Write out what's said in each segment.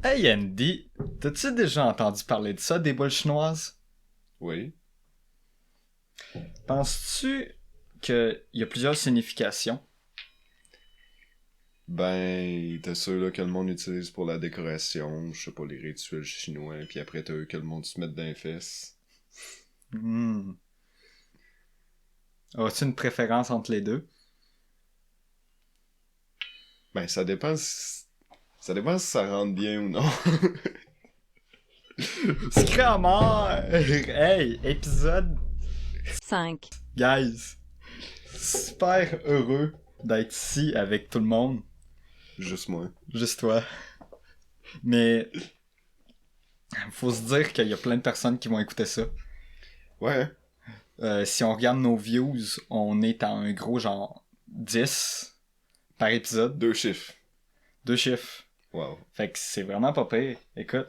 Hey Andy, t'as-tu déjà entendu parler de ça, des boules chinoises? Oui. Penses-tu qu'il y a plusieurs significations? Ben, t'as ceux-là que le monde utilise pour la décoration, je sais pas, les rituels chinois, puis après t'as eux que le monde se met dans les fesses. Hmm. As-tu une préférence entre les deux? Ben, ça dépend si ça rentre bien ou non. Scrammer! Hey, épisode, 5. guys! Super heureux d'être ici avec tout le monde, Juste moi. juste toi. Mais faut se dire qu'il y a plein de personnes qui vont écouter ça. Ouais, hein? Si on regarde nos views, on est à un gros genre 10 par épisode, Deux chiffres. 2 chiffres. Wow. Fait que c'est vraiment pas pire. Écoute,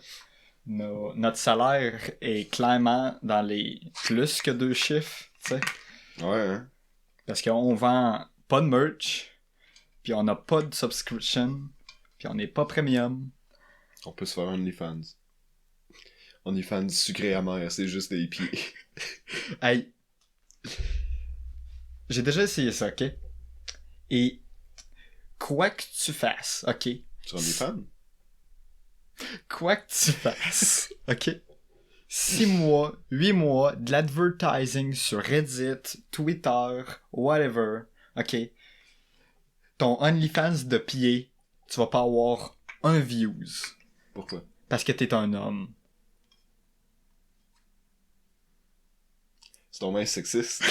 notre salaire est clairement dans les plus que 2 chiffres, tu sais. Ouais, hein? Parce qu'on vend pas de merch, puis on n'a pas de subscription, puis on n'est pas premium. On peut se faire un OnlyFans. OnlyFans sucré amer, c'est juste des pieds. Hey, j'ai déjà essayé ça, ok? Et quoi que tu fasses, ok? Sur OnlyFans? Quoi que tu fasses, ok? 6 mois, 8 mois de l'advertising sur Reddit, Twitter, whatever, ok? Ton OnlyFans de pied, tu vas pas avoir un views. Pourquoi? Parce que t'es un homme. C'est donc bien sexiste.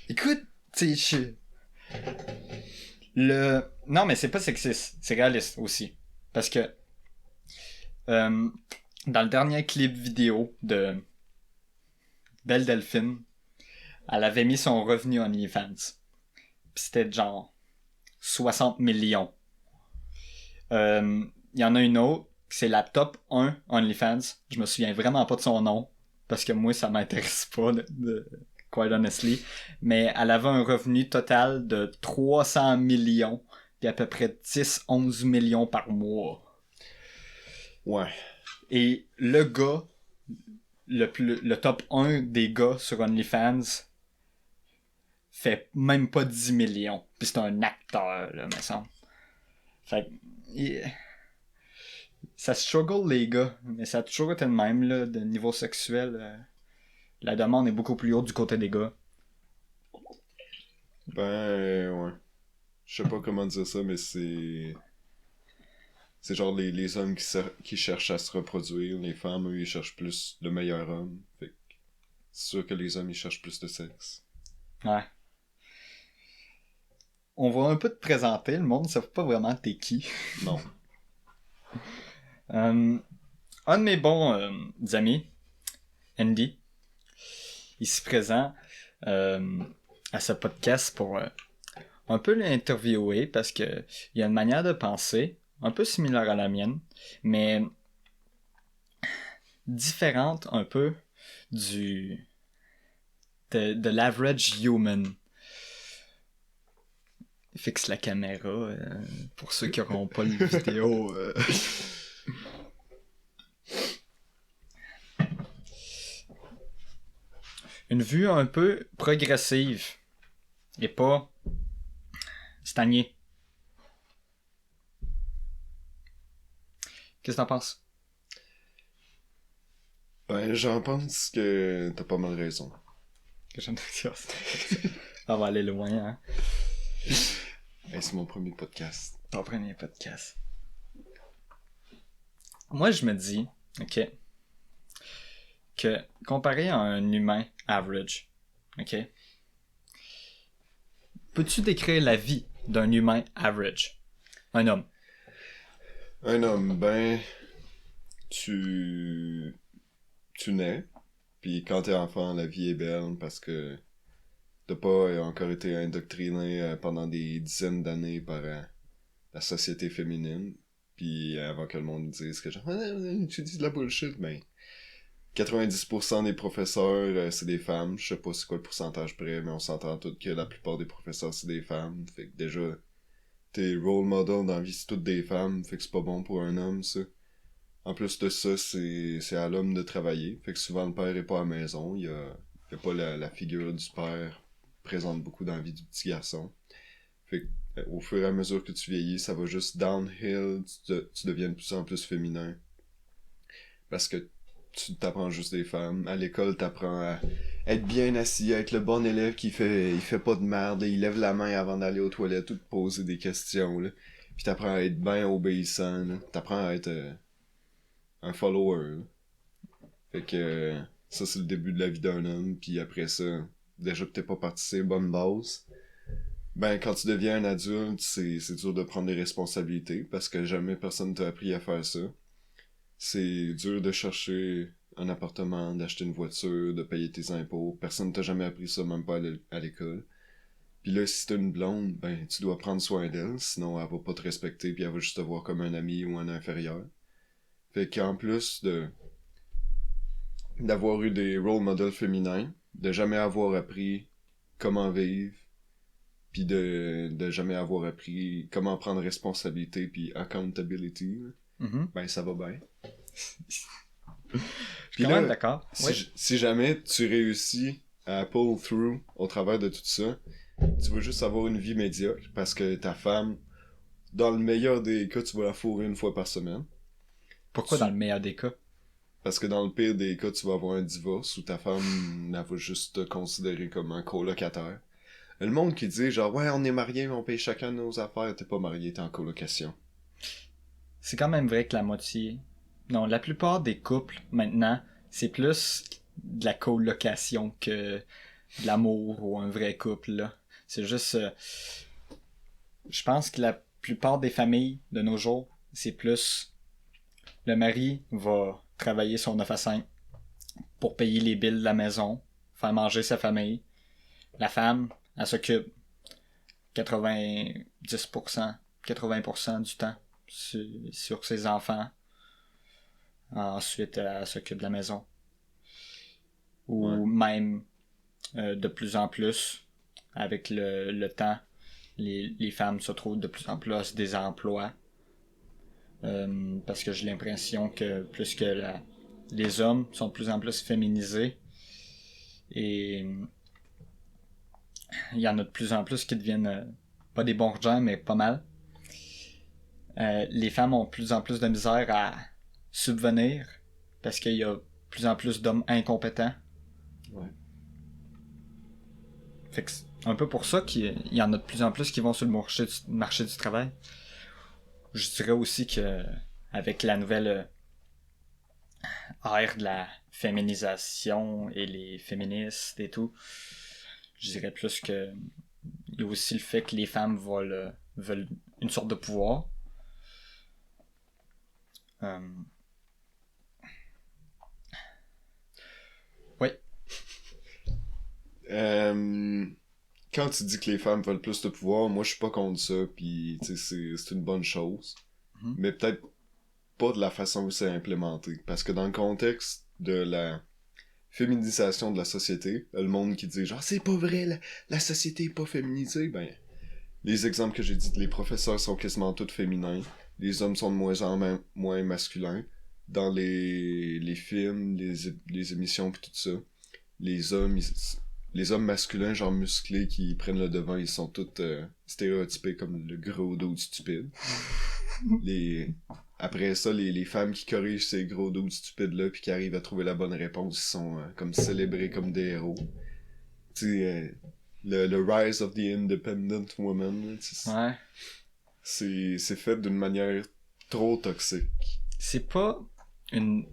Écoute, tu sais, Non, mais c'est pas sexiste, c'est réaliste aussi. Parce que dans le dernier clip vidéo de Belle Delphine, elle avait mis son revenu OnlyFans. Pis c'était genre 60 millions. Il y en a une autre, c'est la top 1 OnlyFans. Je me souviens vraiment pas de son nom, parce que moi, ça m'intéresse pas, quite honestly. Mais elle avait un revenu total de 300 millions, puis à peu près 10-11 millions par mois. Ouais. Et le gars, le top 1 des gars sur OnlyFans, fait même pas 10 millions. Puis c'est un acteur, là, me semble. Fait que, ça struggle les gars, mais ça a toujours été le même, là, de niveau sexuel. La demande est beaucoup plus haute du côté des gars. Ben, ouais. Je sais pas comment dire ça, mais c'est... C'est genre les hommes qui cherchent à se reproduire, les femmes, eux, ils cherchent plus le meilleur homme. Fait que c'est sûr que les hommes, ils cherchent plus de sexe. Ouais. On va un peu te présenter, le monde ne sait pas vraiment t'es qui. Non. Un de mes bons amis, Andy, ici présent, à ce podcast pour un peu l'interviewer parce que il y a une manière de penser un peu similaire à la mienne, mais différente un peu de l'average human. Fixe la caméra pour ceux qui n'auront pas le vidéo. Une vue un peu progressive et pas stagnée. Qu'est-ce que t'en penses? Ben, j'en pense que t'as pas mal raison. Que j'aime ça. On va aller loin, hein? Hey, c'est mon premier podcast. Ton premier podcast. Moi, je me dis, ok, que comparé à un humain average, ok, peux-tu décrire la vie d'un humain average? Un homme. Un homme, ben... Tu nais, puis quand t'es enfant, la vie est belle parce que t'as pas encore été indoctriné pendant des dizaines d'années par la société féminine. Puis avant que le monde dise que genre, ah, tu dis de la bullshit, ben 90% des professeurs, c'est des femmes. Je sais pas c'est quoi le pourcentage près, mais on s'entend tous que la plupart des professeurs, c'est des femmes. Fait que déjà, tes role models dans la vie, c'est toutes des femmes, fait que c'est pas bon pour un homme, ça. En plus de ça, c'est à l'homme de travailler, fait que souvent le père est pas à la maison, il y a pas la figure du père présente beaucoup dans la vie du petit garçon. Fait que, au fur et à mesure que tu vieillis, ça va juste downhill, tu deviens de plus en plus féminin. Parce que tu t'apprends juste des femmes. À l'école, t'apprends à être bien assis, à être le bon élève il fait pas de merde, il lève la main avant d'aller aux toilettes ou de poser des questions, là. Puis t'apprends à être bien obéissant, là. T'apprends à être un follower, là. Fait que ça, c'est le début de la vie d'un homme. Puis après ça, déjà que t'es pas parti sur les bonnes bases, ben quand tu deviens un adulte, c'est dur de prendre des responsabilités parce que jamais personne t'a appris à faire ça. C'est dur de chercher un appartement, d'acheter une voiture, de payer tes impôts. Personne t'a jamais appris ça, même pas à l'école. Puis là, si t'as une blonde, ben tu dois prendre soin d'elle, sinon elle va pas te respecter puis elle va juste te voir comme un ami ou un inférieur. Fait qu'en plus d'avoir eu des role models féminins, de jamais avoir appris comment vivre, puis de jamais avoir appris comment prendre responsabilité puis accountability, là, Mhm. ben ça va bien. Je Puis suis quand même là, d'accord. Oui. si jamais tu réussis à pull through au travers de tout ça, tu vas juste avoir une vie médiocre parce que ta femme, dans le meilleur des cas, tu vas la fourrer une fois par semaine. Pourquoi dans le meilleur des cas? Parce que dans le pire des cas, tu vas avoir un divorce où ta femme, elle va juste te considérer comme un colocataire. Le monde qui dit genre, ouais, on est mariés, mais on paye chacun nos affaires, t'es pas marié, t'es en colocation. C'est quand même vrai que la moitié... Non, la plupart des couples, maintenant, c'est plus de la colocation que de l'amour ou un vrai couple, là. C'est juste... je pense que la plupart des familles de nos jours, c'est plus... Le mari va travailler son 9 à 5 pour payer les billes de la maison, faire manger sa famille. La femme, elle s'occupe 90%, 80% du temps sur ses enfants. Ensuite, elle s'occupe de la maison. Ou Ouais. même, de plus en plus, avec le temps, les femmes se trouvent de plus en plus des emplois. Parce que j'ai l'impression que plus que les hommes sont de plus en plus féminisés. Et il y en a de plus en plus qui deviennent pas des bons gens, mais pas mal. Les femmes ont de plus en plus de misère à subvenir parce qu'il y a de plus en plus d'hommes incompétents. Ouais. Fait que c'est un peu pour ça qu'il y en a de plus en plus qui vont sur le marché du travail. Je dirais aussi que avec la nouvelle ère de la féminisation et les féministes et tout, je dirais plus que il y a aussi le fait que les femmes veulent une sorte de pouvoir. Oui. Quand tu dis que les femmes veulent plus de pouvoir, moi je suis pas contre ça, pis c'est une bonne chose. Mhm. Mais peut-être pas de la façon où c'est implémenté. Parce que dans le contexte de la féminisation de la société, le monde qui dit genre c'est pas vrai, la société est pas féminisée, ben les exemples que j'ai dit, les professeurs sont quasiment tous féminins, les hommes sont de moins en moins masculins. Dans les films, les émissions pis tout ça, les hommes, les hommes masculins, genre musclés, qui prennent le devant, ils sont tous stéréotypés comme le gros dos stupide. Après ça, les femmes qui corrigent ces gros dos stupides-là puis qui arrivent à trouver la bonne réponse, ils sont comme célébrés comme des héros. Tu sais, le Rise of the Independent Woman, Ouais. c'est fait d'une manière trop toxique. C'est pas une...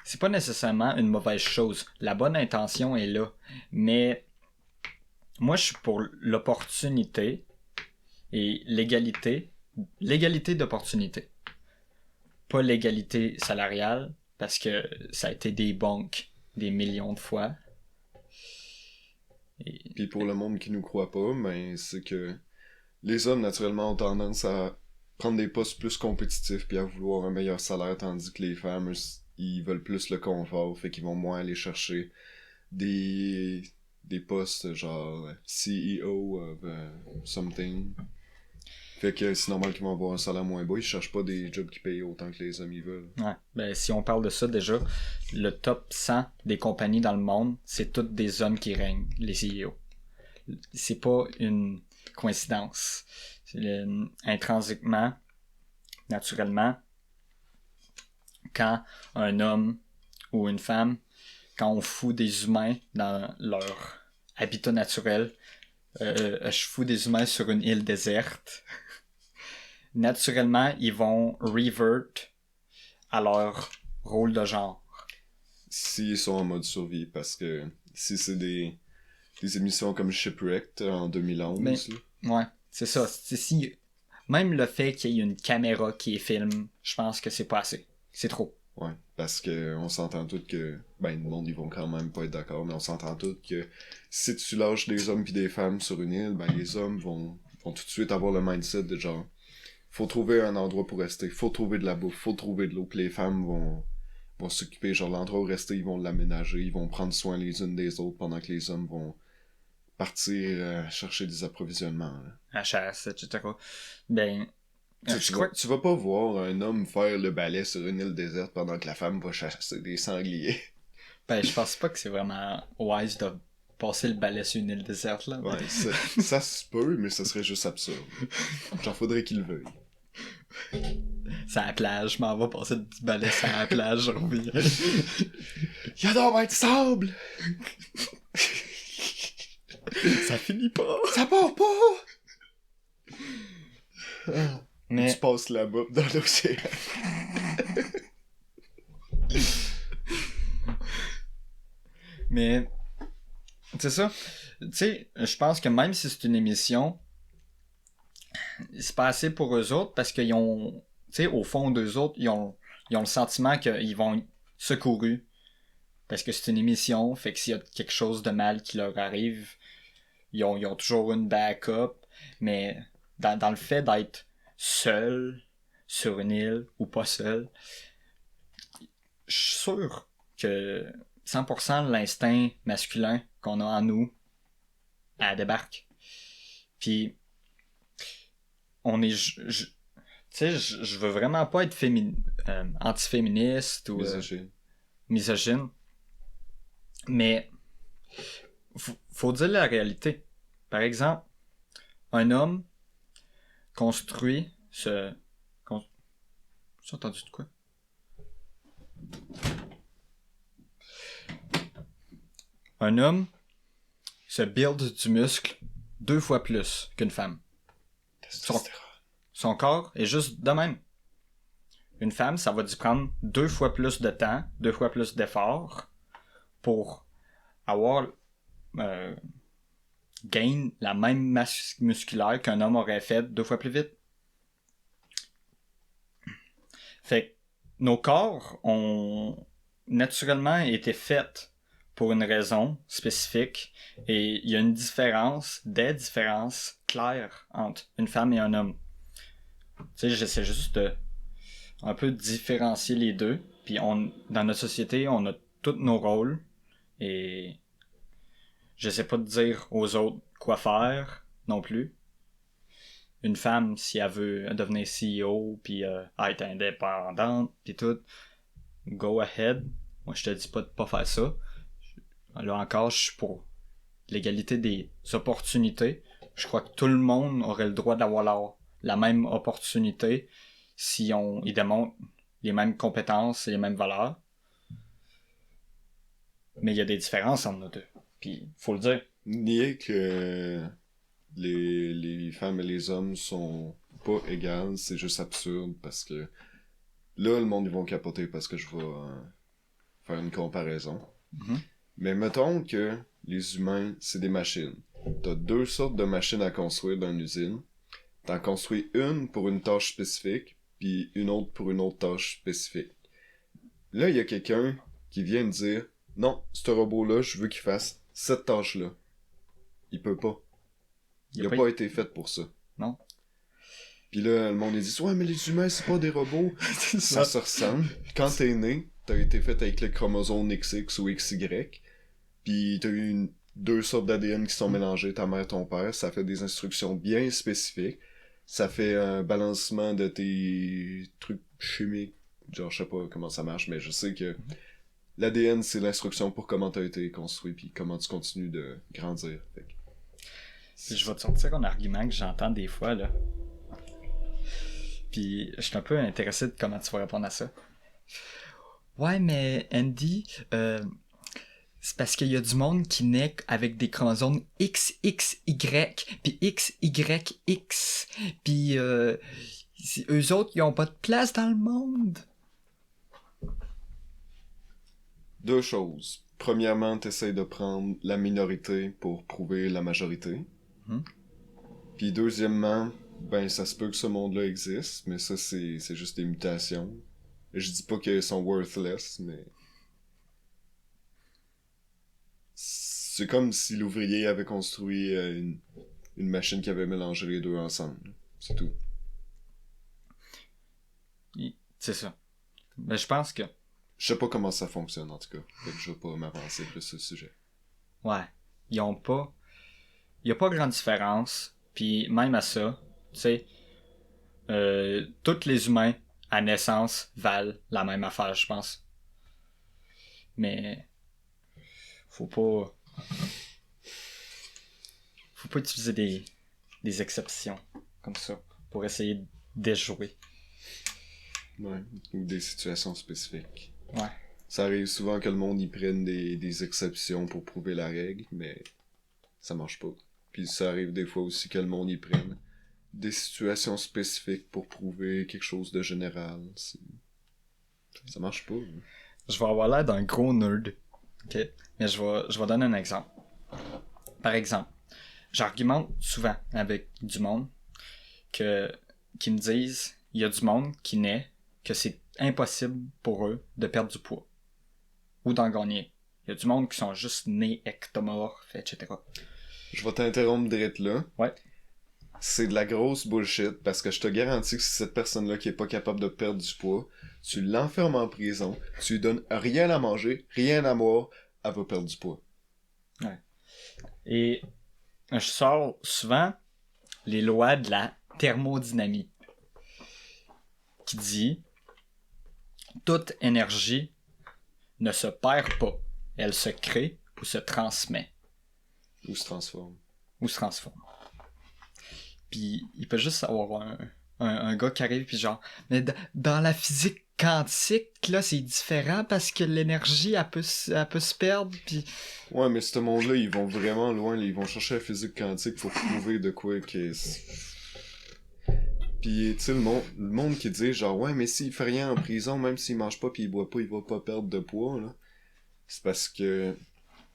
C'est pas nécessairement une mauvaise chose. La bonne intention est là. Mais moi, je suis pour l'opportunité et l'égalité. L'égalité d'opportunité. Pas l'égalité salariale, parce que ça a été débunk des millions de fois. Puis pour le monde qui nous croit pas, ben c'est que les hommes naturellement ont tendance à prendre des postes plus compétitifs puis à vouloir un meilleur salaire, tandis que les femmes, ils veulent plus le confort, fait qu'ils vont moins aller chercher des des postes genre CEO of something. Fait que c'est normal qu'ils vont avoir un salaire moins bas. Ils cherchent pas des jobs qui payent autant que les hommes ils veulent. Ouais. Ben, si on parle de ça déjà, le top 100 des compagnies dans le monde, c'est toutes des hommes qui règnent, les CEO. C'est pas une coïncidence. Intrinsiquement, naturellement, quand un homme ou une femme, quand on fout des humains dans leur habitat naturel, je fous des humains sur une île déserte, naturellement, ils vont revert à leur rôle de genre. S'ils sont en mode survie, parce que si c'est des émissions comme Shipwrecked en 2011, Mais, ouais, c'est ça. Si, même le fait qu'il y ait une caméra qui filme, je pense que c'est pas assez. C'est trop. Ouais, parce que on s'entend tous que le monde ils vont quand même pas être d'accord, mais on s'entend tous que si tu lâches des hommes puis des femmes sur une île, les hommes vont tout de suite avoir le mindset de genre faut trouver un endroit pour rester, faut trouver de la bouffe, faut trouver de l'eau, puis les femmes vont s'occuper, genre l'endroit où rester, ils vont l'aménager, ils vont prendre soin les unes des autres pendant que les hommes vont partir chercher des approvisionnements. Là. La chasse, etc. Ben, Tu vas pas voir un homme faire le balai sur une île déserte pendant que la femme va chasser des sangliers. Ben, je pense pas que c'est vraiment wise de passer le balai sur une île déserte, là. Ouais, ça se peut, mais ça serait juste absurde. Genre, faudrait qu'il le veuille. C'est à la plage, je m'en vais passer le petit balai sur la plage, je reviens. Y'a donc ben de sable! Ça finit pas! Ça part pas! Mais... Tu passes là-bas dans l'océan. Mais... C'est ça. Tu sais, je pense que même si c'est une émission, c'est pas assez pour eux autres parce qu'ils ont... Tu sais, au fond d'eux autres, ils ont le sentiment qu'ils vont être secourus. Parce que c'est une émission, fait que s'il y a quelque chose de mal qui leur arrive, ils ont toujours une backup. Mais dans le fait d'être seul sur une île ou pas seul, je suis sûr que 100% de l'instinct masculin qu'on a en nous, elle débarque. Puis, on est... tu sais, je veux vraiment pas être antiféministe ou misogyne. Mais, faut dire la réalité. Par exemple, un homme construit ce... J'ai entendu de quoi? Un homme se build du muscle 2 fois plus qu'une femme. Son corps est juste de même. Une femme, ça va lui prendre 2 fois plus de temps, 2 fois plus d'efforts pour avoir gain la même masse musculaire qu'un homme aurait fait 2 fois plus vite. Fait que nos corps ont naturellement été faits pour une raison spécifique et il y a des différences claires entre une femme et un homme. Tu sais, j'essaie juste de un peu différencier les deux. Puis dans notre société, on a tous nos rôles et j'essaie pas de dire aux autres quoi faire non plus. Une femme, si elle veut devenir CEO puis être indépendante puis tout, go ahead. Moi, je te dis pas de pas faire ça. Là encore, je suis pour l'égalité des opportunités. Je crois que tout le monde aurait le droit d'avoir la même opportunité si ils démontrent les mêmes compétences et les mêmes valeurs. Mais il y a des différences entre nous deux. Puis, faut le dire. Nier que les femmes et les hommes sont pas égales, c'est juste absurde parce que là, le monde, ils vont capoter parce que je vais faire une comparaison. Mm-hmm. Mais mettons que les humains, c'est des machines. T'as 2 sortes de machines à construire dans une usine. T'en construis une pour une tâche spécifique, puis une autre pour une autre tâche spécifique. Là, il y a quelqu'un qui vient me dire « Non, ce robot-là, je veux qu'il fasse cette tâche-là. » Il peut pas. Il a pas été fait pour ça. Non. Puis là, le monde dit « Ouais, mais les humains, c'est pas des robots. » Ça se ressemble. Quand t'es né, t'as été fait avec le chromosome XX ou XY. Puis t'as eu deux sortes d'ADN qui sont mélangées, ta mère, ton père. Ça fait des instructions bien spécifiques. Ça fait un balancement de tes trucs chimiques. Genre, je sais pas comment ça marche, mais je sais que l'ADN, c'est l'instruction pour comment t'as été construit, puis comment tu continues de grandir. Fait que Puis je vais te sortir un argument que j'entends des fois, là. Puis je suis un peu intéressé de comment tu vas répondre à ça. Ouais, mais Andy, c'est parce qu'il y a du monde qui naît avec des chromosomes XXY, puis XYX, puis eux autres, ils ont pas de place dans le monde. Deux choses. Premièrement, t'essayes de prendre la minorité pour prouver la majorité. Mhm. Puis deuxièmement, ben ça se peut que ce monde-là existe, mais ça c'est juste des mutations. Je dis pas qu'elles sont worthless, mais c'est comme si l'ouvrier avait construit une machine qui avait mélangé les deux ensemble. C'est tout. C'est ça. Ben, je pense que, Je sais pas comment ça fonctionne en tout cas. Fait que je vais pas m'avancer plus sur le sujet. ouais, ils ont pas... Il y a pas grande différence, puis même à ça, tu sais, tous les humains, à naissance, valent la même affaire, je pense. Mais, faut pas... Faut pas utiliser des exceptions comme ça pour essayer de déjouer. Ouais. Ou des situations spécifiques. Ouais. Ça arrive souvent que le monde y prenne des exceptions pour prouver la règle, mais ça marche pas. Puis ça arrive des fois aussi que le monde y prenne des situations spécifiques pour prouver quelque chose de général. Ça marche pas. Hein. Je vais avoir l'air d'un gros nerd. OK? Mais je vais donner un exemple. Par exemple, j'argumente souvent avec du monde qui me disent il y a du monde qui naît que c'est impossible pour eux de perdre du poids ou d'en gagner. Il y a du monde qui sont juste nés ectomorphes, etc. Je vais t'interrompre direct là. Ouais. C'est de la grosse bullshit parce que je te garantis que si cette personne-là qui est pas capable de perdre du poids, tu l'enfermes en prison, tu lui donnes rien à manger, rien à boire, elle va perdre du poids. Ouais. Et je sors souvent les lois de la thermodynamie qui dit toute énergie ne se perd pas, elle se crée ou se transmet Ou se transforme. ou se transforme. Puis il peut juste avoir un gars qui arrive puis genre mais dans la physique quantique là c'est différent parce que l'énergie elle peut se perdre puis Ouais, mais ce monde-là, ils vont vraiment loin, ils vont chercher la physique quantique pour prouver de quoi que Puis, tu sais, le monde qui dit genre, ouais, mais s'il fait rien en prison, même s'il mange pas pis il boit pas, il va pas perdre de poids, là. C'est parce que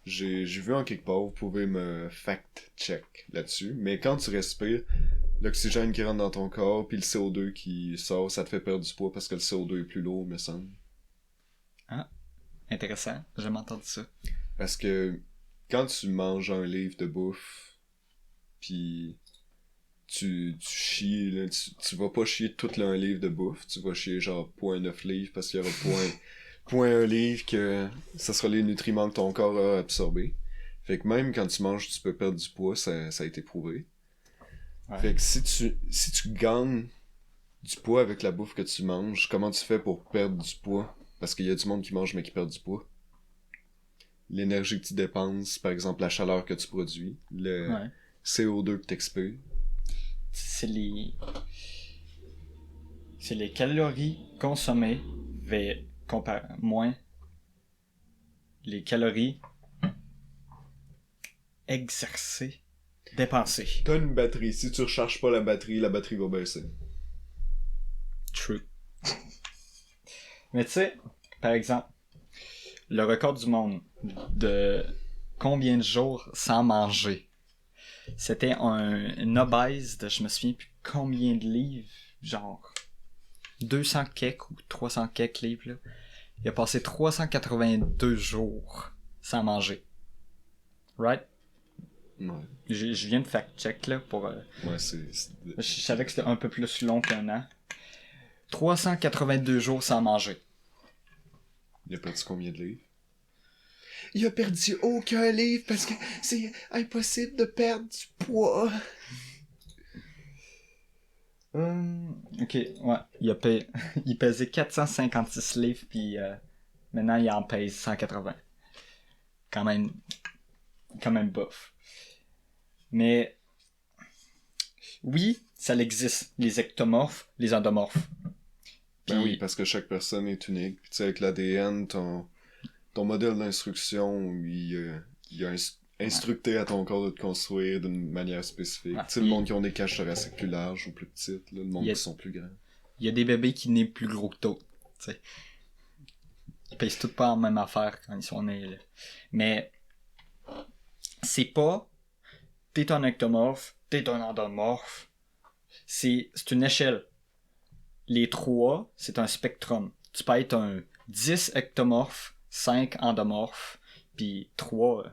j'ai vu en quelque part, vous pouvez me fact-check là-dessus, mais quand tu respires, l'oxygène qui rentre dans ton corps, puis le CO2 qui sort, ça te fait perdre du poids parce que le CO2 est plus lourd, me semble. ah intéressant j'ai jamais entendu ça Parce que quand tu manges un livre de bouffe, puis tu chies, là, tu vas pas chier tout un livre de bouffe, tu vas chier genre 0.9 livres parce qu'il y aura point 1 livre que ça sera les nutriments que ton corps a absorbés. Fait que même quand tu manges, tu peux perdre du poids, ça a été prouvé. ouais. Fait que si tu gagnes du poids avec la bouffe que tu manges, comment tu fais pour perdre du poids? Parce qu'il y a du monde qui mange mais qui perd du poids. L'énergie que tu dépenses, par exemple la chaleur que tu produis, le Ouais. CO2 que tu expires. C'est les calories consommées moins les calories exercées, dépensées. T'as une batterie, si tu recharges pas la batterie va baisser. True. Mais tu sais, par exemple, le record du monde de combien de jours sans manger. C'était un obèse de je me souviens plus combien de livres, genre 200 quelques ou 300 quelques livres là. Il a passé 382 jours sans manger. Right? Ouais. Je viens de fact-check là pour... Ouais, je savais que c'était un peu plus long qu'un an. 382 jours sans manger. Il a perdu combien de livres? il a perdu aucun livre parce que c'est impossible de perdre du poids. Ok, ouais. Il pesait 456 livres, puis maintenant il en pèse 180. Quand même bof. Mais oui, ça existe, les ectomorphes, les endomorphes. Ben Puis, oui, parce que chaque personne est unique. Puis tu sais, avec l'ADN, ton modèle d'instruction, il a instructé à ton corps de te construire d'une manière spécifique. Ouais, Tu sais, le monde qui ont des cages thoraciques plus larges ou plus petites, là, le monde qui sont plus grands. il y a des bébés qui naissent plus gros que d'autres. Tu sais. Ils pèsent tous pas en même affaire quand ils sont nés. Là. Mais c'est pas t'es un ectomorphe, t'es un endomorphe. C'est une échelle. Les trois, c'est un spectrum. Tu peux être un 10 ectomorphes, 5 endomorphes, puis 3,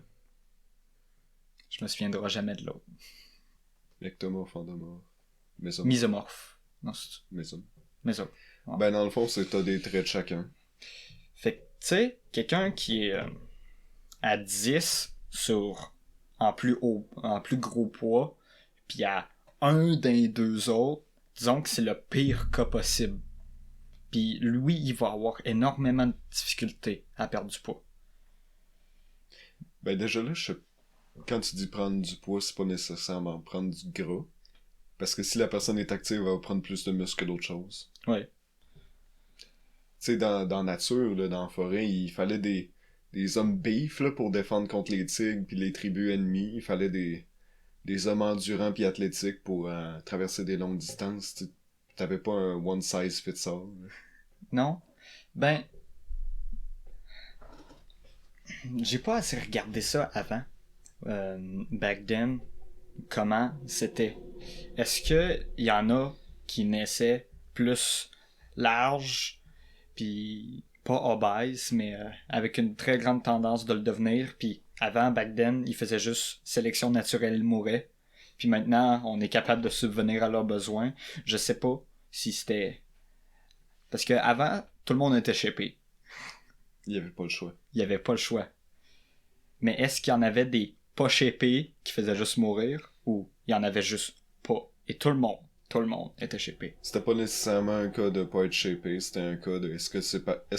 je me souviendrai jamais de l'autre. Ectomorphe, endomorphe, Misomorphe. Non, c'est Mésom. Méso. Ouais. Ben dans le fond, c'est t'as des traits de chacun. Fait que, tu sais, quelqu'un qui est à 10 en plus gros poids, puis à un des deux autres, disons que c'est le pire cas possible. Puis lui, il va avoir énormément de difficultés à perdre du poids. Ben déjà là, quand tu dis prendre du poids, c'est pas nécessairement prendre du gras. Parce que si la personne est active, elle va prendre plus de muscles que d'autres choses. Ouais. Tu sais, dans la nature, là, dans la forêt, il fallait des hommes beef là, pour défendre contre les tigres puis les tribus ennemies. Il fallait des hommes endurants puis athlétiques pour traverser des longues distances. T'avais pas un one size fits all. Non? Ben, j'ai pas assez regardé ça avant. Back then, comment c'était. Est-ce que y en a qui naissaient plus large, puis pas obèse, mais avec une très grande tendance de le devenir, puis avant, back then, ils faisaient juste sélection naturelle, ils mouraient. Puis maintenant, on est capable de subvenir à leurs besoins. Je sais pas si c'était... Parce que avant, tout le monde était shapé. Il y avait pas le choix. Il y avait pas le choix. Mais est-ce qu'il y en avait des pas shapés qui faisaient juste mourir, ou il y en avait juste pas? Et tout le monde était shapé. C'était pas nécessairement un cas de pas être shapé, c'était un cas de est-ce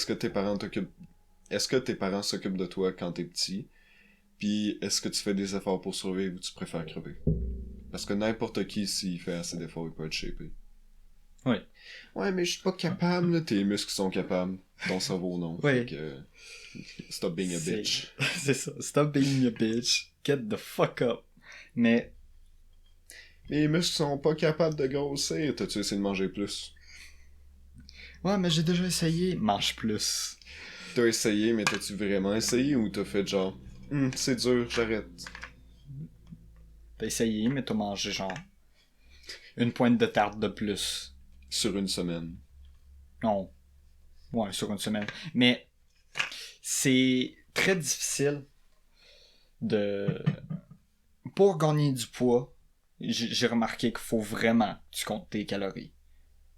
que tes parents s'occupent de toi quand t'es petit, puis est-ce que tu fais des efforts pour survivre ou tu préfères crever? Parce que n'importe qui, s'il fait assez d'efforts, il peut être shapé. Oui. Ouais, mais je suis pas capable, là. Tes muscles sont capables, ton cerveau non. Oui. Fait que stop being a bitch. C'est ça. Stop being a bitch. Get the fuck up. Mais Les muscles sont pas capables de grossir. T'as-tu essayé de manger plus? ouais, mais j'ai déjà essayé. Mange plus. T'as essayé, mais t'as-tu vraiment essayé ou t'as fait genre c'est dur, j'arrête? T'as essayé, mais t'as mangé genre une pointe de tarte de plus. Sur une semaine. Non. Ouais, sur une semaine. Mais c'est très difficile de... Pour gagner du poids, j'ai remarqué qu'il faut vraiment que tu comptes tes calories.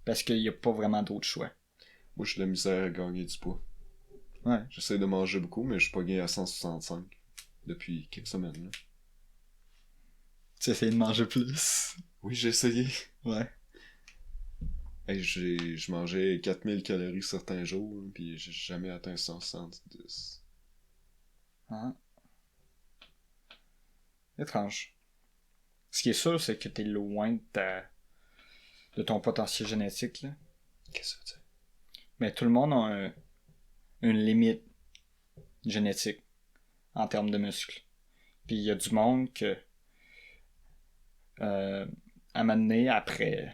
Parce qu'il n'y a pas vraiment d'autre choix. Moi, j'ai de la misère à gagner du poids. Ouais. J'essaie de manger beaucoup, mais je suis pas gagné à 165 depuis quelques semaines. Là. Tu essayes de manger plus. Oui, j'ai essayé. Ouais. Hey, je mangeais 4000 calories certains jours, puis j'ai jamais atteint 170. Ah. Étrange. Ce qui est sûr, c'est que t'es loin de ton potentiel génétique, là. Qu'est-ce que tu sais? Mais tout le monde a une limite génétique en termes de muscles. Puis il y a du monde que à un moment donné, après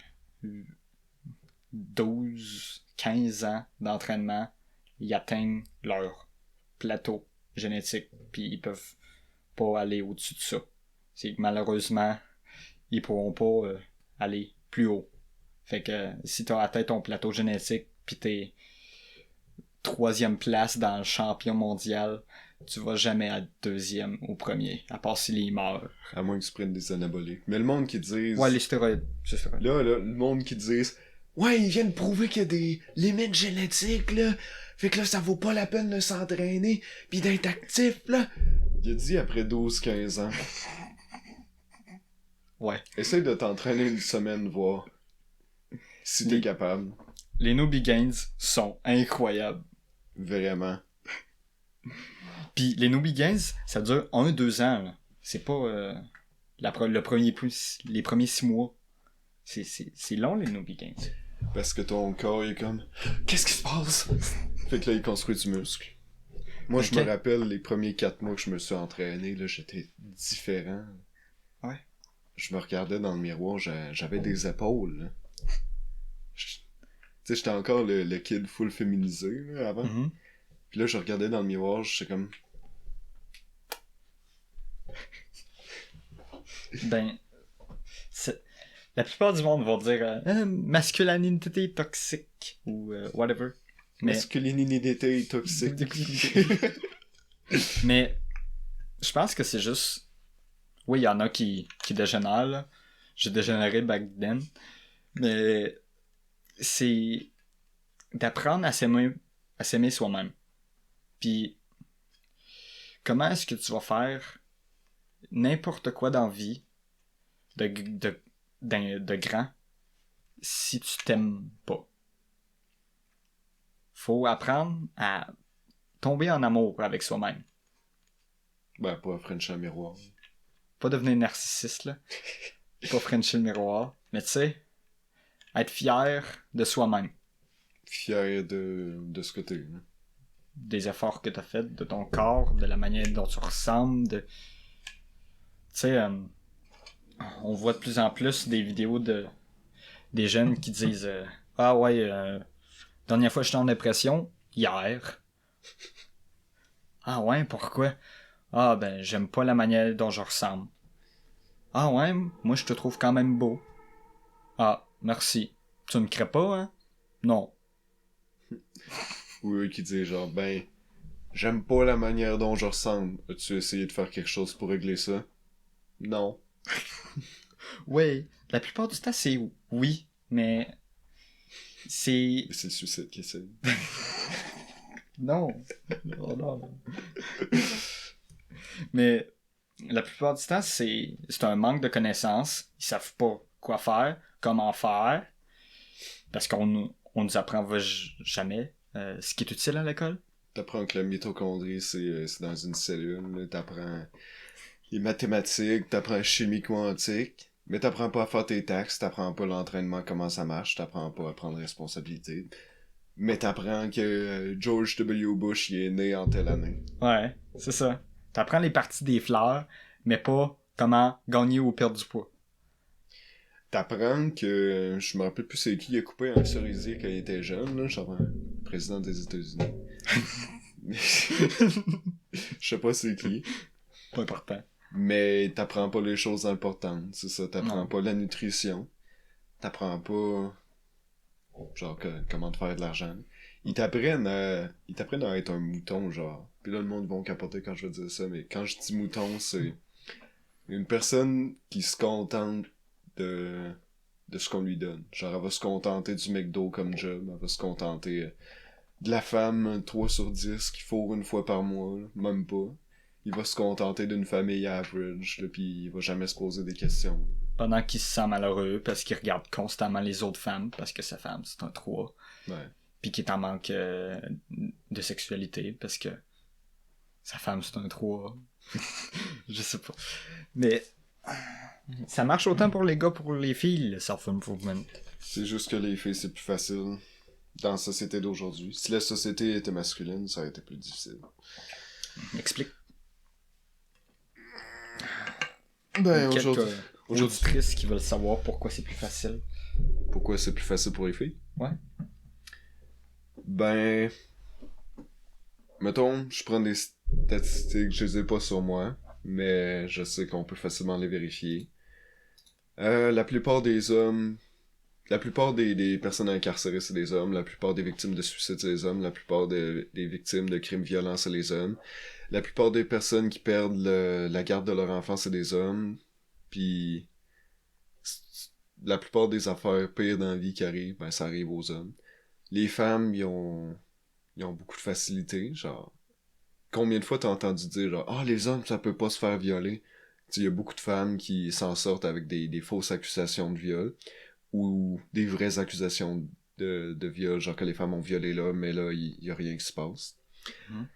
12, 15 ans d'entraînement, ils atteignent leur plateau génétique, puis ils peuvent pas aller au-dessus de ça. C'est que malheureusement, ils pourront pas aller plus haut. Fait que si t'as atteint ton plateau génétique, puis t'es 3e place dans le champion mondial, tu vas jamais être 2e ou 1er, à part s'il meurt. À moins que tu prennes des anaboliques. Mais le monde qui disent... Ouais, les stéroïdes, c'est ça. Là, le monde qui disent... Ouais, ils viennent prouver qu'il y a des limites génétiques, là. Fait que là, ça vaut pas la peine de s'entraîner pis d'être actif, là. Il a dit après 12-15 ans. Ouais. Essaye de t'entraîner une semaine, voir si t'es capable. Les No Big Gains sont incroyables. Vraiment. Puis les No Big Gains, ça dure 1-2 ans. Là. C'est pas les premiers 6 mois. C'est long, les No Big Gains. Parce que ton corps est comme... Qu'est-ce qui se passe? Fait que là, il construit du muscle. Moi, je me rappelle les premiers 4 mois que je me suis entraîné, là, j'étais différent. Ouais. Je me regardais dans le miroir, j'avais des épaules, là. Tu sais, j'étais encore le kid full féminisé, là, avant. Mm-hmm. Puis là, je regardais dans le miroir, j'étais comme... Ben... La plupart du monde vont dire masculinité toxique ou whatever. Mais... Masculinité toxique. Mais je pense que c'est juste... Oui, il y en a qui dégénèrent, là. J'ai dégénéré back then. Mais c'est d'apprendre à s'aimer soi-même. Puis comment est-ce que tu vas faire n'importe quoi dans la vie de grand si tu t'aimes pas? Faut apprendre à tomber en amour avec soi-même. Ben, pas frencher un miroir. Pas devenir narcissiste, là. Pas frencher le miroir. Mais tu sais, être fier de soi-même. Fier de ce que t'es, là. Des efforts que t'as fait, de ton corps, de la manière dont tu ressembles, de... Tu sais, on voit de plus en plus des vidéos des jeunes qui disent ah ouais, dernière fois que j'étais en dépression, hier. Ah ouais, pourquoi? Ah ben, j'aime pas la manière dont je ressemble. Ah ouais, moi je te trouve quand même beau. Ah, merci. Tu me crées pas, hein? Non. Ou eux qui disent genre, ben, j'aime pas la manière dont je ressemble. As-tu essayé de faire quelque chose pour régler ça? Non. Oui, la plupart du temps c'est oui, mais c'est... C'est le suicide qui essaie. Non. Oh non. Mais la plupart du temps, c'est un manque de connaissances. Ils savent pas quoi faire, comment faire, parce qu'on nous apprend jamais ce qui est utile à l'école. T'apprends que la mitochondrie, c'est dans une cellule. Là. T'apprends les mathématiques, t'apprends la chimie quantique. Mais t'apprends pas à faire tes taxes, t'apprends pas l'entraînement, comment ça marche, t'apprends pas à prendre responsabilité. Mais t'apprends que George W. Bush il est né en telle année. Ouais, c'est ça. T'apprends les parties des fleurs, mais pas comment gagner ou perdre du poids. T'apprends que, je me rappelle plus c'est qui, il a coupé un cerisier quand il était jeune, là, genre président des États-Unis. Je sais pas c'est qui. Pas important. Mais t'apprends pas les choses importantes, c'est ça. T'apprends Non. pas la nutrition. T'apprends pas, genre, comment te faire de l'argent. Ils t'apprennent à être un mouton, genre. Puis là, le monde va capoter quand je vais dire ça, mais quand je dis mouton, c'est une personne qui se contente de ce qu'on lui donne. Genre, elle va se contenter du McDo comme job, elle va se contenter de la femme 3 sur 10 qu'il faut une fois par mois, là. Même pas. Il va se contenter d'une famille average, là, pis il va jamais se poser des questions. Pendant qu'il se sent malheureux, parce qu'il regarde constamment les autres femmes, parce que sa femme, c'est un 3. Ouais. Puis qu'il est en manque de sexualité, parce que sa femme, c'est un 3. Je sais pas. Mais ça marche autant pour les gars pour les filles, le self-improvement. C'est juste que les filles, c'est plus facile dans la société d'aujourd'hui. Si la société était masculine, ça aurait été plus difficile. Explique. Ben, Quelques aujourd'hui, auditrices qui veulent savoir pourquoi c'est plus facile. pourquoi c'est plus facile pour les filles? Ouais. Ben, mettons, je prends des statistiques, je les ai pas sur moi, mais je sais qu'on peut facilement les vérifier. La plupart des hommes, la plupart des personnes incarcérées, c'est des hommes. La plupart des victimes de suicide, c'est des hommes. La plupart des victimes de crimes violents, c'est les hommes. La plupart des personnes qui perdent la garde de leur enfant, c'est des hommes. Puis, la plupart des affaires pires dans la vie qui arrivent, ben, ça arrive aux hommes. Les femmes, ils ont ils ont beaucoup de facilité, genre... Combien de fois t'as entendu dire, genre, ah, les hommes, ça peut pas se faire violer? Tu sais, il y a beaucoup de femmes qui s'en sortent avec des fausses accusations de viol, ou des vraies accusations de viol, genre que les femmes ont violé l'homme, mais là, il y a rien qui se passe. Mhm.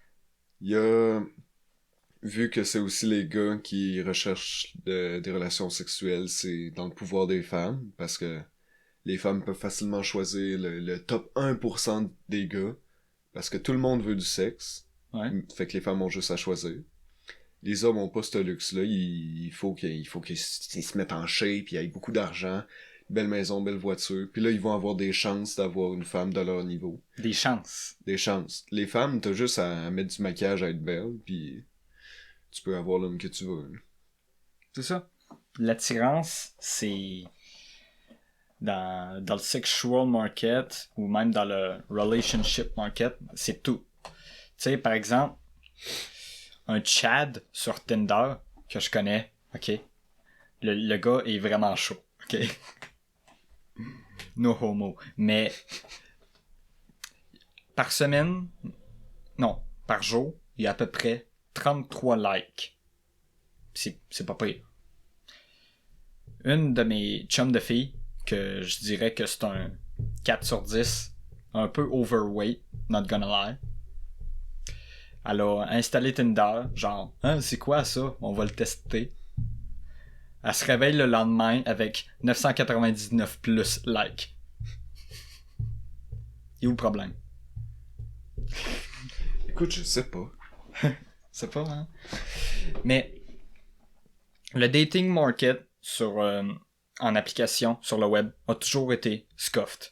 Il y a... Vu que c'est aussi les gars qui recherchent des relations sexuelles, c'est dans le pouvoir des femmes, parce que les femmes peuvent facilement choisir le top 1% des gars, parce que tout le monde veut du sexe, Ouais. fait que les femmes ont juste à choisir. Les hommes ont pas ce luxe-là, il faut qu'ils se mettent en shape, ils aient beaucoup d'argent, belle maison, belle voiture, puis là ils vont avoir des chances d'avoir une femme de leur niveau. Des chances. Des chances. Les femmes, t'as juste à mettre du maquillage, à être belle, puis tu peux avoir l'homme que tu veux. C'est ça. L'attirance, c'est dans le sexual market ou même dans le relationship market, c'est tout. Tu sais, par exemple, un Chad sur Tinder que je connais, ok? Le gars est vraiment chaud, ok? No homo. Mais par semaine, non, par jour, il y a à peu près 33 likes. C'est pas pire. Une de mes chums de filles, que je dirais que c'est un 4 sur 10, un peu overweight, not gonna lie. Elle a installé Tinder, genre, hein, c'est quoi ça? On va le tester. Elle se réveille le lendemain avec 999 plus likes. Et où le problème? Écoute, je sais pas. C'est pas, hein? Mais le dating market en application sur le web a toujours été scuffed.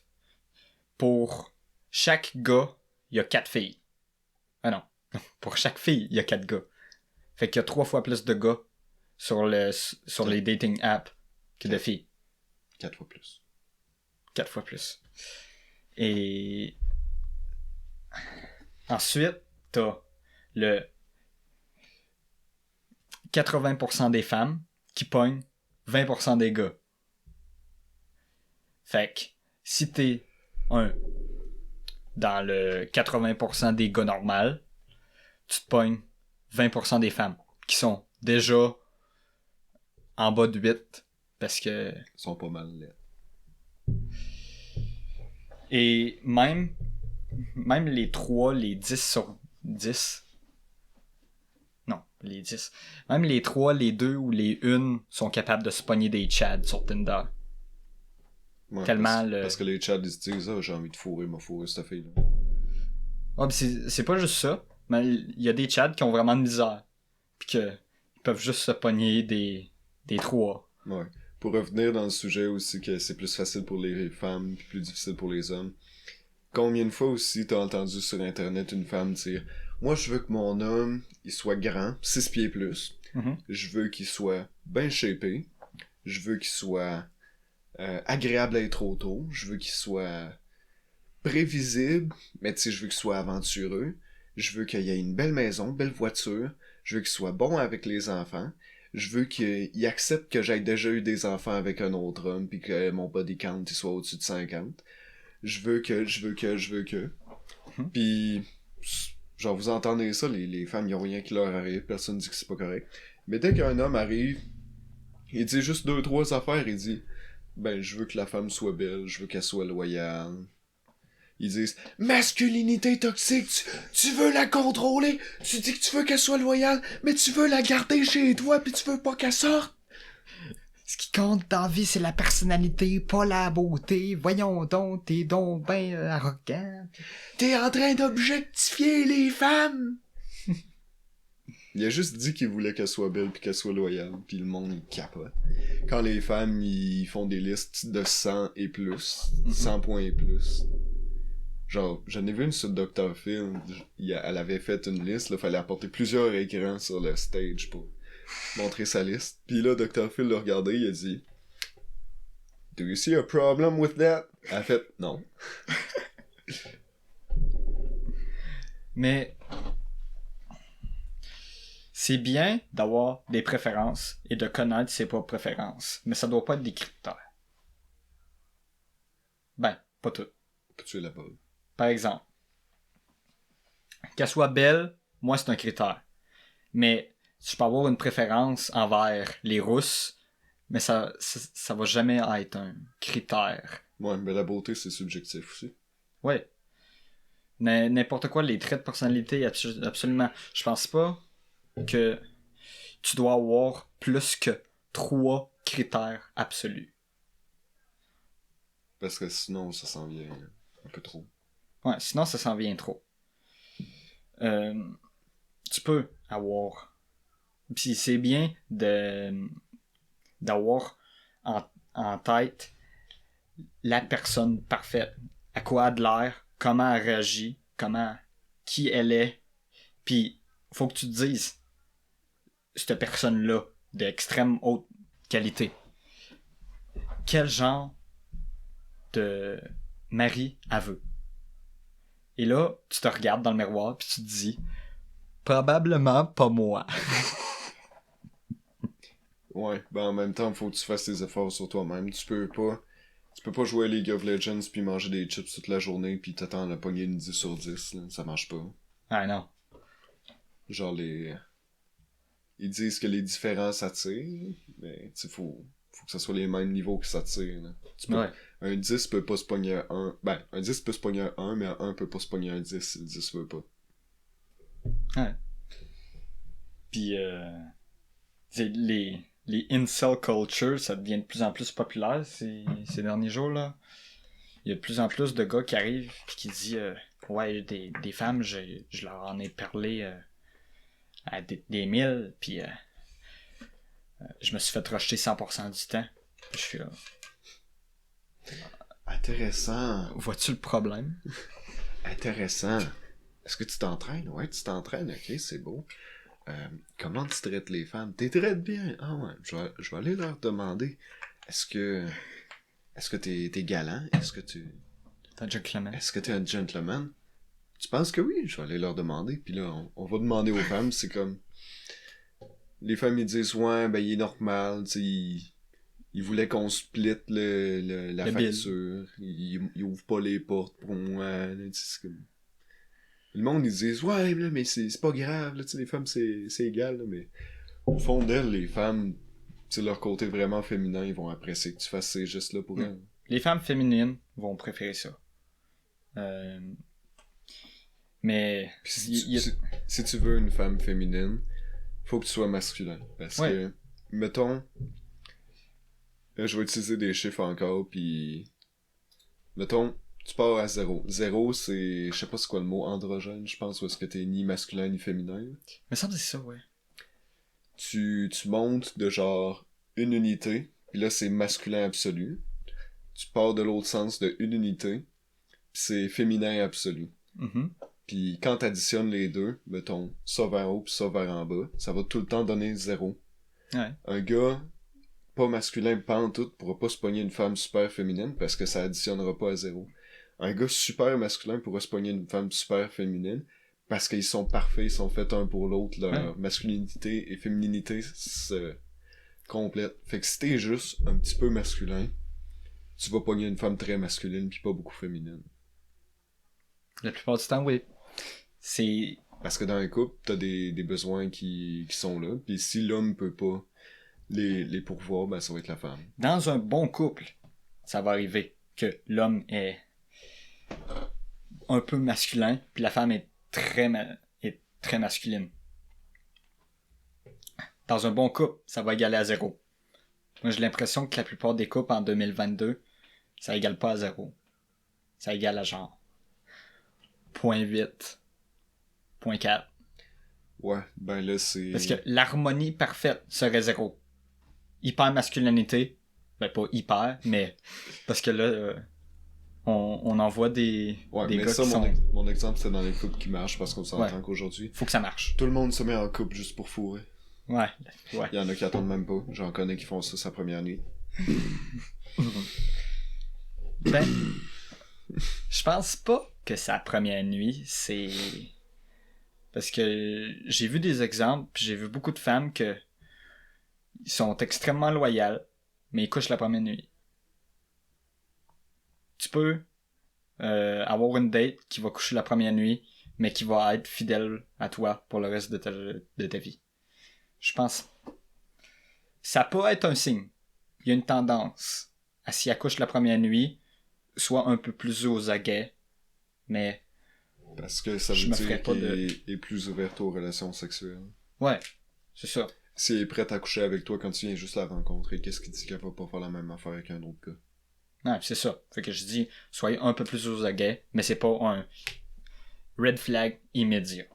Pour chaque gars, il y a 4 filles. Ah non. Pour chaque fille, il y a 4 gars. Fait qu'il y a 3 fois plus de gars sur les dating apps que de filles. 4 fois plus. 4 fois plus. Et ensuite, t'as le 80% des femmes qui pognent 20% des gars. Fait que si t'es dans le 80% des gars normal, tu te pognes 20% des femmes qui sont déjà en bas de 8 parce que... Ils sont pas mal laids. Et même les 3, les 10 sur 10... Non, les 10. Même les 3, les 2 ou les 1 sont capables de se pogner des chads sur Tinder. Ouais, Tellement parce que les chats ils se disent, ah, j'ai envie de fourrer cette fille-là. Ah, c'est pas juste ça, mais il y a des chads qui ont vraiment de misère. Puis que ils peuvent juste se pogner des 3. Ouais. Pour revenir dans le sujet aussi, que c'est plus facile pour les femmes puis plus difficile pour les hommes. Combien de fois aussi t'as entendu sur internet une femme dire, moi je veux que mon homme il soit grand, 6 pieds plus. Mhm. Je veux qu'il soit bien shapé. Je veux qu'il soit agréable à être auto. Je veux qu'il soit prévisible, mais tu sais, je veux qu'il soit aventureux. Je veux qu'il y ait une belle maison, belle voiture. Je veux qu'il soit bon avec les enfants. Je veux qu'il accepte que j'aie déjà eu des enfants avec un autre homme, puis que mon body count il soit au-dessus de 50. Je veux que. Puis, genre, vous entendez ça, les femmes, ils ont rien qui leur arrive, personne dit que c'est pas correct. Mais dès qu'un homme arrive, il dit juste 2-3 affaires, il dit, ben, je veux que la femme soit belle, je veux qu'elle soit loyale. Ils disent masculinité toxique, tu veux la contrôler, tu dis que tu veux qu'elle soit loyale, mais tu veux la garder chez toi pis tu veux pas qu'elle sorte. Ce qui compte dans la vie, c'est la personnalité, pas la beauté. Voyons donc, t'es donc ben arrogant. T'es en train d'objectifier les femmes. Il a juste dit qu'il voulait qu'elle soit belle pis qu'elle soit loyale, pis le monde il capote. Quand les femmes ils font des listes de 100 et plus, 100 points et plus. Genre, j'en ai vu une sur Dr. Phil, elle avait fait une liste, là, fallait apporter plusieurs écrans sur le stage pour montrer sa liste. Puis là, Dr. Phil l'a regardé, il a dit « Do you see a problem with that? » Elle a fait « Non. » Mais c'est bien d'avoir des préférences et de connaître ses propres préférences, mais ça doit pas être des critères. Ben, pas tout. Peux-tu la balle? Par exemple, Qu'elle soit belle, moi, c'est un critère. Mais je peux avoir une préférence envers les rousses, mais ça va jamais être un critère. Ouais, mais la beauté, c'est subjectif aussi. Ouais. N'importe quoi, les traits de personnalité, absolument. Je pense pas que tu dois avoir plus que 3 critères absolus. Parce que sinon, ça s'en vient un peu trop. Ouais, sinon ça s'en vient trop. Tu peux avoir. Puis c'est bien d'avoir en tête la personne parfaite. À quoi elle a de l'air, comment elle réagit, qui elle est. Puis faut que tu te dises, cette personne-là, d'extrême haute qualité, quel genre de mari elle veut. Et là, tu te regardes dans le miroir puis tu te dis, probablement pas moi. Ouais, ben en même temps, faut que tu fasses tes efforts sur toi-même. Tu peux pas jouer à League of Legends puis manger des chips toute la journée puis t'attendre à pogner une 10 sur 10, là. Ça marche pas. Ah non. Genre ils disent que les différents s'attirent, mais tu faut que ça soit les mêmes niveaux qui s'attirent, là. Ouais. Un 10 peut pas se pogner à 1. Ben, un 10 peut se pogner à 1, mais un 1 peut pas se pogner à un 10 si le 10 veut pas. Ouais. Puis les incel culture, ça devient de plus en plus populaire ces derniers jours là. Il y a de plus en plus de gars qui arrivent et qui disent ouais, des femmes, je leur en ai parlé à des mille, puis je me suis fait rejeter 100% du temps. Puis je suis là. Intéressant. Vois-tu le problème? Intéressant. Est-ce que tu t'entraînes? Ouais, tu t'entraînes, ok, c'est beau. Comment tu traites les femmes? T'es traites bien. Ah ouais, je vais aller leur demander. Est-ce que t'es galant? Est-ce que t'es un gentleman? Tu penses que oui? Je vais aller leur demander. Puis là, on va demander aux femmes. C'est comme... Les femmes, ils disent, ouais, ben il est normal. Tu sais, il voulait qu'on split la facture. Il ouvre pas les portes pour moi. Là, c'est comme... Le monde, ils disent, ouais, là, mais c'est pas grave. Là, tu sais, les femmes, c'est égal. Là, mais au fond d'elles, les femmes, tu sais, leur côté vraiment féminin, ils vont apprécier que tu fasses ces gestes-là pour elles. Les femmes féminines vont préférer ça. Mais si tu veux une femme féminine, faut que tu sois masculin. Parce que, mettons, là, je vais utiliser des chiffres encore, puis mettons, tu pars à 0. 0, c'est, je sais pas c'est quoi le mot, androgyne, je pense, ou est-ce que t'es ni masculin ni féminin. Mais ça me dit ça, ouais. Tu montes de genre une unité, puis là c'est masculin absolu. Tu pars de l'autre sens de une unité, puis c'est féminin absolu. Mm-hmm. Puis quand t'additionnes les deux, mettons, ça vers haut puis ça vers en bas, ça va tout le temps donner 0. Ouais. Un gars pas masculin pas en tout pourra pas se pogner une femme super féminine parce que ça additionnera pas à 0. Un gars super masculin pourra se pogner une femme super féminine parce qu'ils sont parfaits, ils sont faits un pour l'autre, leur masculinité et fémininité se complètent. Fait que si t'es juste un petit peu masculin, tu vas pogner une femme très masculine puis pas beaucoup féminine. La plupart du temps, oui. C'est... Parce que dans un couple, t'as des besoins qui sont là, puis si l'homme peut pas les pourvoir, ben ça va être la femme. Dans un bon couple, ça va arriver que l'homme est un peu masculin, puis la femme est très masculine. Dans un bon couple, ça va égaler à 0. Moi, j'ai l'impression que la plupart des couples en 2022, ça égale pas à 0. Ça égale à genre 0.8, 0.4. Ouais, ben là c'est... Parce que l'harmonie parfaite serait 0. Hyper masculinité, ben pas hyper, mais parce que là, on en voit des mais gars ça, qui sont... mon exemple, c'est dans les couples qui marchent parce qu'on s'entend qu'aujourd'hui... Faut que ça marche. Tout le monde se met en couple juste pour fourrer. Ouais. Il y en a qui attendent même pas. J'en connais qui font ça sa première nuit. Ben, je pense pas que sa première nuit, c'est... Parce que j'ai vu des exemples, puis j'ai vu beaucoup de femmes que ils sont extrêmement loyales, mais ils couchent la première nuit. Tu peux avoir une date qui va coucher la première nuit, mais qui va être fidèle à toi pour le reste de ta vie. Je pense. Ça peut être un signe. Il y a une tendance à s'y accoucher la première nuit, soit un peu plus aux aguets, mais Parce que ça je veut me ferais dire pas qu'il est plus ouvert aux relations sexuelles. ouais, c'est ça. S'il est prêt à coucher avec toi quand tu viens juste la rencontrer, qu'est-ce qui dit qu'elle va pas faire la même affaire avec un autre gars? Ouais, c'est ça. Fait que je dis, soyez un peu plus aux aguets, mais c'est pas un red flag immédiat.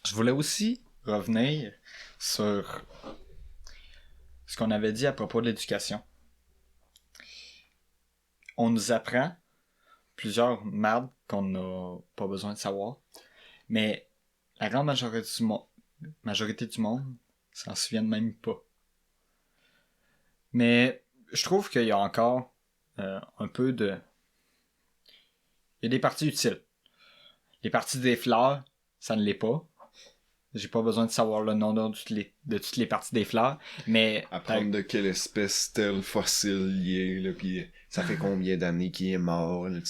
Je voulais aussi revenir sur ce qu'on avait dit à propos de l'éducation. On nous apprend plusieurs mardes qu'on n'a pas besoin de savoir, mais la grande majorité du monde s'en souviennent même pas. Mais je trouve qu'il y a encore un peu de... Il y a des parties utiles. Les parties des fleurs, ça ne l'est pas. J'ai pas besoin de savoir le nom de toutes les parties des fleurs, mais... Apprendre de quelle espèce tel fossile il est, là, pis ça fait combien d'années qu'il est mort, là,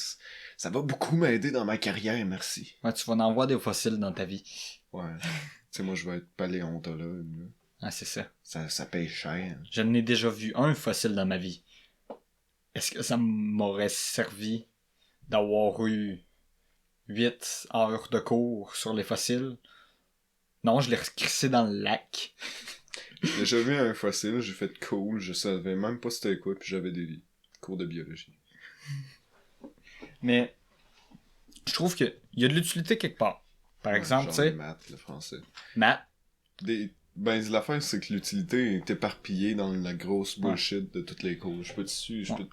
ça va beaucoup m'aider dans ma carrière, merci. Ouais, tu vas en voir des fossiles dans ta vie. Ouais. Tu sais, moi, je vais être paléontologue, là. Ah, c'est ça. Ça paye cher. Je n'ai déjà vu un fossile dans ma vie. Est-ce que ça m'aurait servi d'avoir eu 8 heures de cours sur les fossiles? Non, je l'ai crissé dans le lac. J'ai déjà vu un fossile, j'ai fait cool, je savais même pas c'était quoi, puis j'avais des cours de biologie. Mais je trouve qu'il y a de l'utilité quelque part. Par exemple, tu genre sais, les maths, le français. maths, Ben, l'affaire, c'est que l'utilité est éparpillée dans la grosse bullshit de toutes les cours.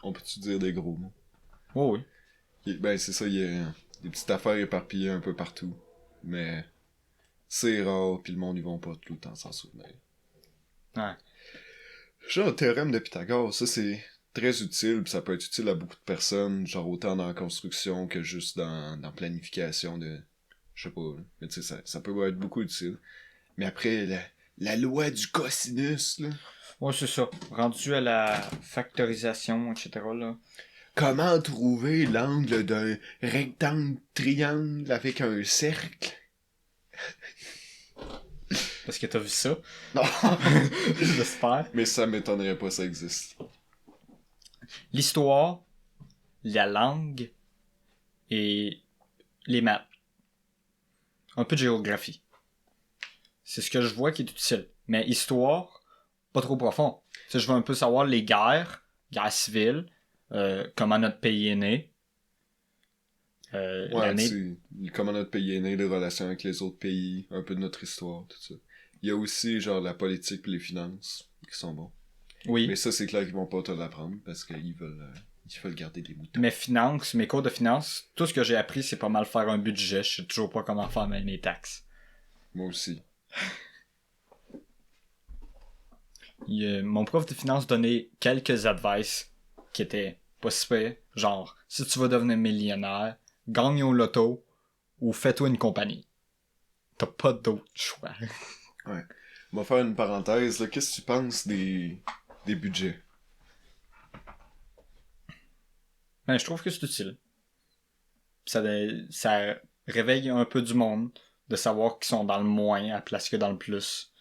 On peut-tu dire des gros mots? oh oui. Ben, c'est ça, il y a des petites affaires éparpillées un peu partout. Mais c'est rare, puis le monde, ils vont pas tout le temps s'en souvenir. Ouais. Genre, le théorème de Pythagore, ça, c'est très utile, pis ça peut être utile à beaucoup de personnes, genre autant dans la construction que juste dans la planification de... Je sais pas, là. Mais tu sais, ça peut être beaucoup utile. Mais après, la loi du cosinus, là... Ouais, c'est ça. Rendu à la factorisation, etc. là. Comment trouver l'angle d'un rectangle triangle avec un cercle? Parce que t'as vu ça. Non! J'espère. Mais ça m'étonnerait pas, ça existe. L'histoire, la langue et les maths. Un peu de géographie. C'est ce que je vois qui est utile. Mais histoire, pas trop profond. Tu sais, je veux un peu savoir les guerres civiles, comment notre pays est né. Ouais, L'année. comment notre pays est né, les relations avec les autres pays, un peu de notre histoire, tout ça. Il y a aussi, genre, la politique et les finances, qui sont bons. Oui. Mais ça, c'est clair qu'ils vont pas te l'apprendre, parce qu'ils veulent garder des moutons. Mes cours de finance, tout ce que j'ai appris, c'est pas mal faire un budget. Je sais toujours pas comment faire mes taxes. Moi aussi. Mon prof de finance donnait quelques advice qui étaient pas si pires. Genre, si tu veux devenir millionnaire, gagne au loto ou fais-toi une compagnie. T'as pas d'autre choix. Ouais. On va faire une parenthèse, là. Qu'est-ce que tu penses des budgets? Ben, je trouve que c'est utile. Ça réveille un peu du monde de savoir qu'ils sont dans le moins à place que dans le plus.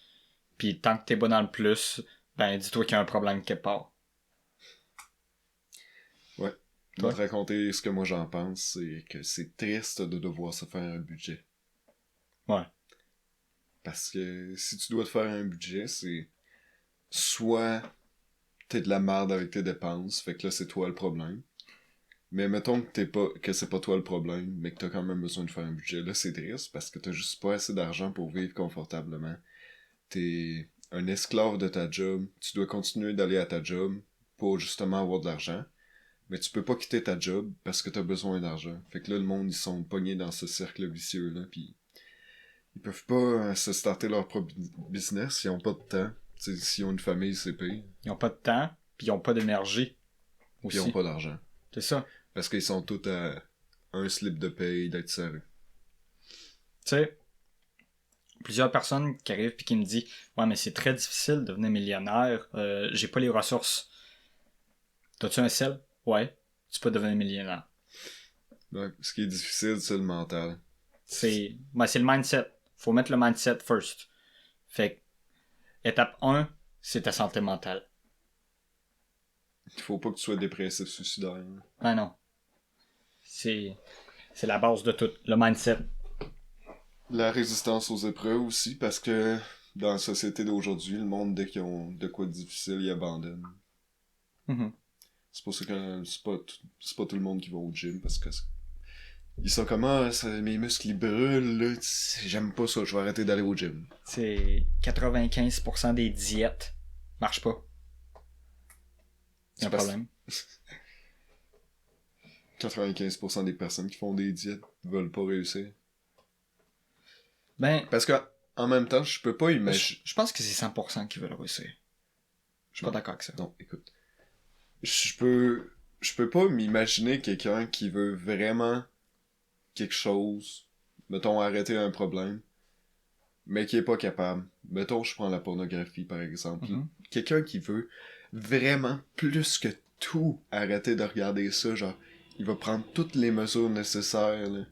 Puis tant que t'es pas dans le plus, ben dis-toi qu'il y a un problème quelque part. Ouais. Je vais te raconter ce que moi j'en pense, c'est que c'est triste de devoir se faire un budget. Ouais. Parce que si tu dois te faire un budget, c'est soit t'es de la merde avec tes dépenses, fait que là c'est toi le problème. Mais mettons que c'est pas toi le problème, mais que t'as quand même besoin de faire un budget, là c'est triste parce que t'as juste pas assez d'argent pour vivre confortablement. T'es un esclave de ta job, tu dois continuer d'aller à ta job pour justement avoir de l'argent. Mais tu peux pas quitter ta job parce que t'as besoin d'argent. Fait que là, le monde, ils sont pognés dans ce cercle vicieux-là, pis ils peuvent pas se starter leur propre business, ils ont pas de temps. T'sais, s'ils ont une famille, c'est pire. Ils ont pas de temps, puis ils ont pas d'énergie. Pis ils ont pas d'argent. C'est ça. Parce qu'ils sont tous à un slip de paye d'être sérieux. Tu sais, plusieurs personnes qui arrivent et qui me disent « Ouais, mais c'est très difficile de devenir millionnaire, j'ai pas les ressources. » T'as-tu un sel? Ouais, tu peux devenir millionnaire. Ouais, ce qui est difficile, c'est le mental. C'est le mindset. Faut mettre le mindset first. Fait que, étape 1, c'est ta santé mentale. Il faut pas que tu sois dépressif, suicidaire. Hein. Ah non. C'est la base de tout. Le mindset. La résistance aux épreuves aussi, parce que dans la société d'aujourd'hui, le monde, dès qu'ils ont de quoi de difficile, ils abandonnent. Mm-hmm. C'est pour ça que c'est pas tout le monde qui va au gym, parce que ils sont comme, ah, mes muscles ils brûlent, là, j'aime pas ça, je vais arrêter d'aller au gym. C'est 95% des diètes marchent pas. Il y a un problème. 95% des personnes qui font des diètes veulent pas réussir. Ben, parce que en même temps, je peux pas imaginer. Je pense que c'est 100% qui veulent réussir. Je suis pas d'accord avec ça. Non, écoute. Je peux pas m'imaginer quelqu'un qui veut vraiment quelque chose, mettons arrêter un problème, mais qui est pas capable. Mettons, je prends la pornographie par exemple. Mm-hmm. Quelqu'un qui veut vraiment plus que tout arrêter de regarder ça, genre, il va prendre toutes les mesures nécessaires, là.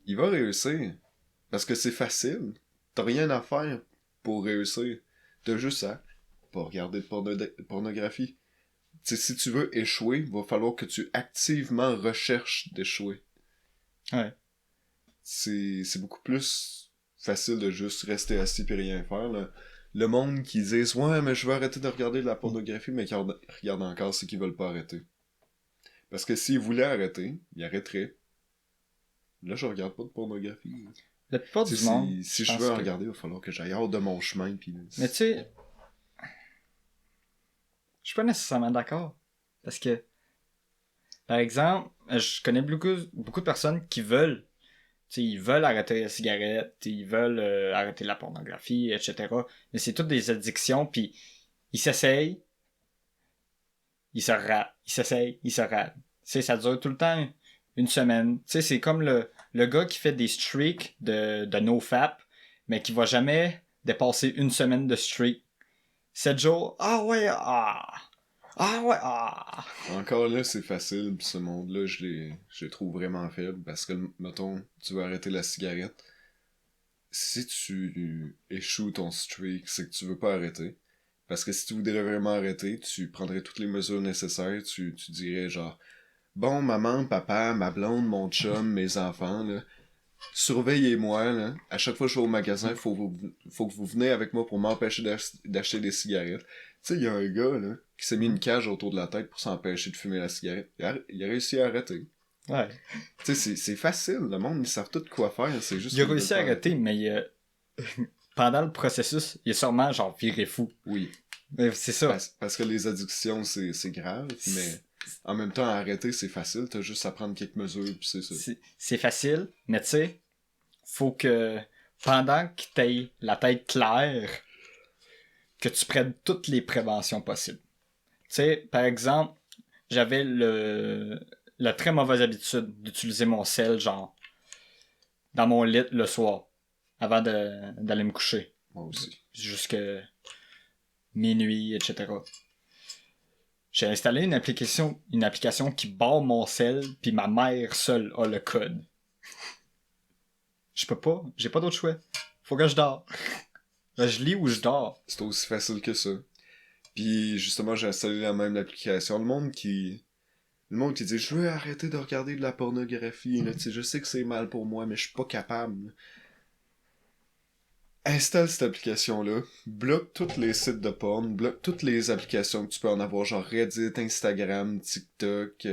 Il va réussir. Parce que c'est facile. T'as rien à faire pour réussir. T'as juste à pas regarder de pornographie. T'sais, si tu veux échouer, il va falloir que tu activement recherches d'échouer. Ouais. C'est beaucoup plus facile de juste rester assis et rien faire, là. Le monde qui disent « Ouais, mais je veux arrêter de regarder de la pornographie », mais qui regardent encore, c'est qu'ils veulent pas arrêter. Parce que s'ils voulaient arrêter, ils arrêteraient. Là, je regarde pas de pornographie. La plupart du monde... Si je veux en regarder, il va falloir que j'aille hors de mon chemin. Pis... Mais tu sais... Je suis pas nécessairement d'accord. Parce que... Par exemple, je connais beaucoup de personnes qui veulent... Tu sais, ils veulent arrêter la cigarette, ils veulent arrêter la pornographie, etc. Mais c'est toutes des addictions, puis ils s'essayent, ils se ratent, ils s'essayent, ils se ratent. Tu sais, ça dure tout le temps une semaine. Tu sais, c'est comme le gars qui fait des streaks de nofap, mais qui va jamais dépasser une semaine de streak. 7 jours, ah ouais, ah ouais, ah. Encore là, c'est facile, pis ce monde-là, je les trouve vraiment faible, parce que, mettons, tu veux arrêter la cigarette. Si tu échoues ton streak, c'est que tu veux pas arrêter. Parce que si tu voudrais vraiment arrêter, tu prendrais toutes les mesures nécessaires, tu dirais genre, bon, maman, papa, ma blonde, mon chum, mes enfants, là, surveillez-moi, là. À chaque fois que je vais au magasin, faut que vous venez avec moi pour m'empêcher d'acheter des cigarettes. Tu sais, il y a un gars, là, qui s'est mis une cage autour de la tête pour s'empêcher de fumer la cigarette. Il a réussi à arrêter. Ouais. Tu sais, c'est facile. Le monde, ils savent tout quoi faire. C'est juste. Il a réussi à arrêter, mais pendant le processus, il est sûrement genre viré fou. Oui. Mais c'est ça. Parce que les addictions, c'est grave, mais en même temps, arrêter, c'est facile. T'as juste à prendre quelques mesures, puis c'est ça. C'est facile, mais tu sais, faut que pendant que t'aies la tête claire, que tu prennes toutes les préventions possibles. Tu sais, par exemple, j'avais la très mauvaise habitude d'utiliser mon sel, genre, dans mon lit le soir, avant d'aller me coucher. Moi aussi. Jusque minuit, etc. J'ai installé une application qui barre mon sel, puis ma mère seule a le code. Je peux pas, j'ai pas d'autre choix. Faut que je dors. Je lis ou je dors. C'est aussi facile que ça. Puis justement, j'ai installé la même application. Le monde qui dit je veux arrêter de regarder de la pornographie, là, tu sais, je sais que c'est mal pour moi, mais je suis pas capable. Installe cette application-là, bloque tous les sites de porn, bloque toutes les applications que tu peux en avoir, genre Reddit, Instagram, TikTok,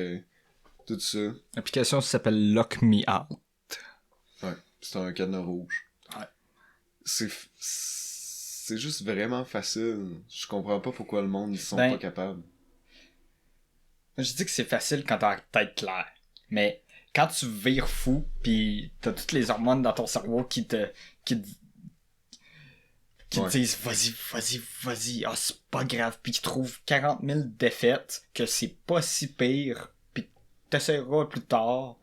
tout ça. L'application s'appelle Lock Me Out. Ouais, c'est un cadenas rouge. Ouais. C'est juste vraiment facile. Je comprends pas pourquoi le monde, ils sont pas capables. Je dis que c'est facile quand t'as la tête claire. Mais quand tu vires fou, pis t'as toutes les hormones dans ton cerveau qui te disent vas-y, ah c'est pas grave, pis qui trouvent 40 000 défaites, que c'est pas si pire, pis t'essaieras plus tard.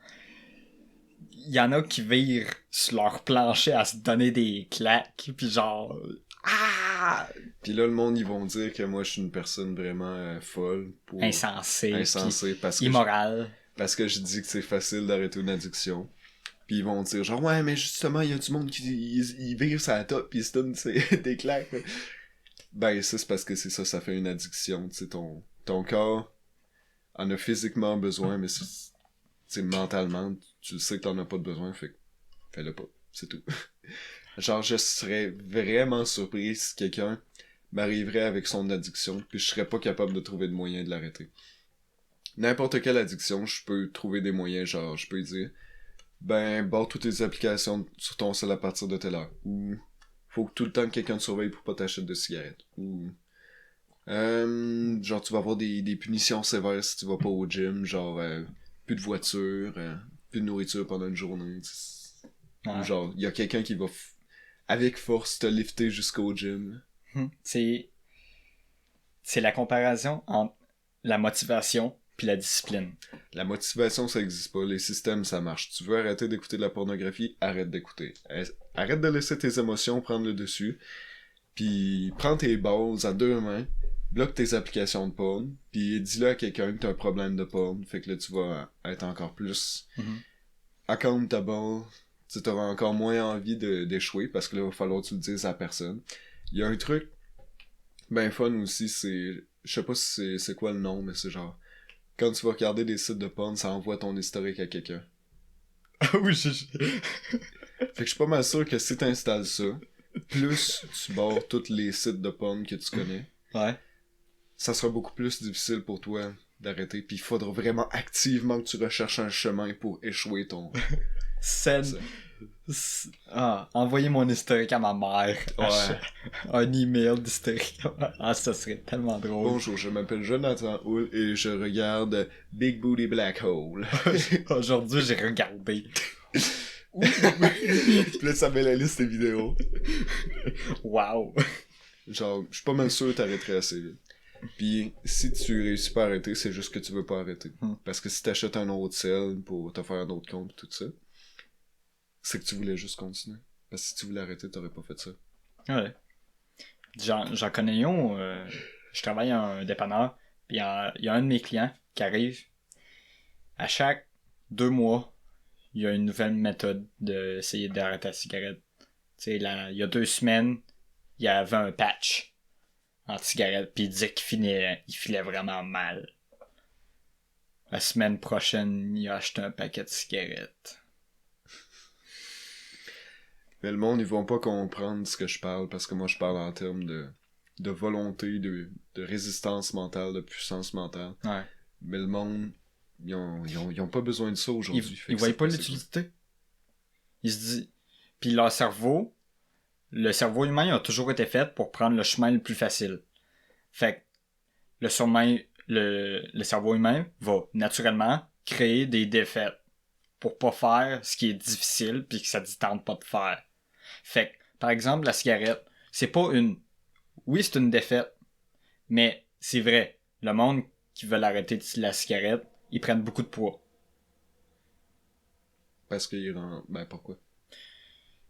Il y en a qui virent sur leur plancher à se donner des claques, pis genre... Ah! Puis là, le monde, ils vont dire que moi, je suis une personne vraiment folle. Insensée, parce que immorale. parce que je dis que c'est facile d'arrêter une addiction. Puis ils vont dire genre ouais mais justement il y a du monde qui il vire sur la top pis il se donne des claques. Ben ça c'est parce que c'est ça, ça fait une addiction, tu sais, ton corps en a physiquement besoin mais c'est mentalement tu sais que t'en as pas de besoin, fait que fais-le pas, c'est tout. Genre je serais vraiment surpris si quelqu'un m'arriverait avec son addiction puis je serais pas capable de trouver de moyen de l'arrêter. N'importe quelle addiction, je peux trouver des moyens, genre je peux dire ben, barre toutes tes applications sur ton cell à partir de telle heure. Ou, faut que tout le temps que quelqu'un te surveille pour pas t'acheter de cigarettes. Ou, genre, tu vas avoir des punitions sévères si tu vas pas au gym. Genre, plus de voiture, plus de nourriture pendant une journée. Ou genre, il y a quelqu'un qui va, avec force, te lifter jusqu'au gym. C'est la comparaison entre la motivation puis la discipline. La motivation, ça existe pas. Les systèmes, ça marche. Tu veux arrêter d'écouter de la pornographie? Arrête d'écouter. Arrête de laisser tes émotions prendre le dessus. Puis prends tes balles à deux mains. Bloque tes applications de porn. Puis dis-le à quelqu'un que t'as un problème de porn. Fait que là, tu vas être encore plus accountable. Tu t'auras encore moins envie d'échouer parce que là, il va falloir que tu le dises à personne. Il y a un truc ben fun aussi, c'est... Je sais pas si c'est quoi le nom, mais c'est genre... Quand tu vas regarder des sites de porn, ça envoie ton historique à quelqu'un. Ah oui, Fait que je suis pas mal sûr que si t'installes ça, plus tu barres tous les sites de porn que tu connais, ouais. ça sera beaucoup plus difficile pour toi d'arrêter. Puis il faudra vraiment activement que tu recherches un chemin pour échouer ton... Envoyer mon historique à ma mère. Ouais. Un email d'historique. Ah, ça serait tellement drôle. Bonjour, je m'appelle Jonathan Hull et je regarde Big Booty Black Hole. Aujourd'hui, j'ai regardé. Puis là, ça met la liste des vidéos. Wow. Genre, je suis pas mal sûr que t'arrêterais assez vite. Puis, si tu réussis pas à arrêter, c'est juste que tu veux pas arrêter. Parce que si t'achètes un autre sel pour te faire un autre compte et tout ça, c'est que tu voulais juste continuer. Parce que si tu voulais arrêter, t'aurais pas fait ça. Ouais. J'en connais un, je travaille à un dépanneur, puis il y a un de mes clients qui arrive. À chaque 2 mois, il y a une nouvelle méthode d'essayer d'arrêter la cigarette. Tu sais, il y a 2 semaines, il y avait un patch anti-cigarette, puis il disait qu'il filait vraiment mal. La semaine prochaine, il a acheté un paquet de cigarettes. Mais le monde, ils vont pas comprendre ce que je parle, parce que moi, je parle en termes de volonté, de résistance mentale, de puissance mentale. Ouais. Mais le monde, ils ont pas besoin de ça aujourd'hui. Ils voient pas l'utilité. Ils se disent... Puis leur cerveau, le cerveau humain a toujours été fait pour prendre le chemin le plus facile. Fait que le cerveau humain va naturellement créer des défaites pour pas faire ce qui est difficile puis que ça ne tente pas de faire. Fait que, par exemple, la cigarette, c'est pas une... Oui, c'est une défaite, mais c'est vrai, le monde qui veut arrêter la cigarette, ils prennent beaucoup de poids. Parce qu'ils rendent... Ben, pourquoi?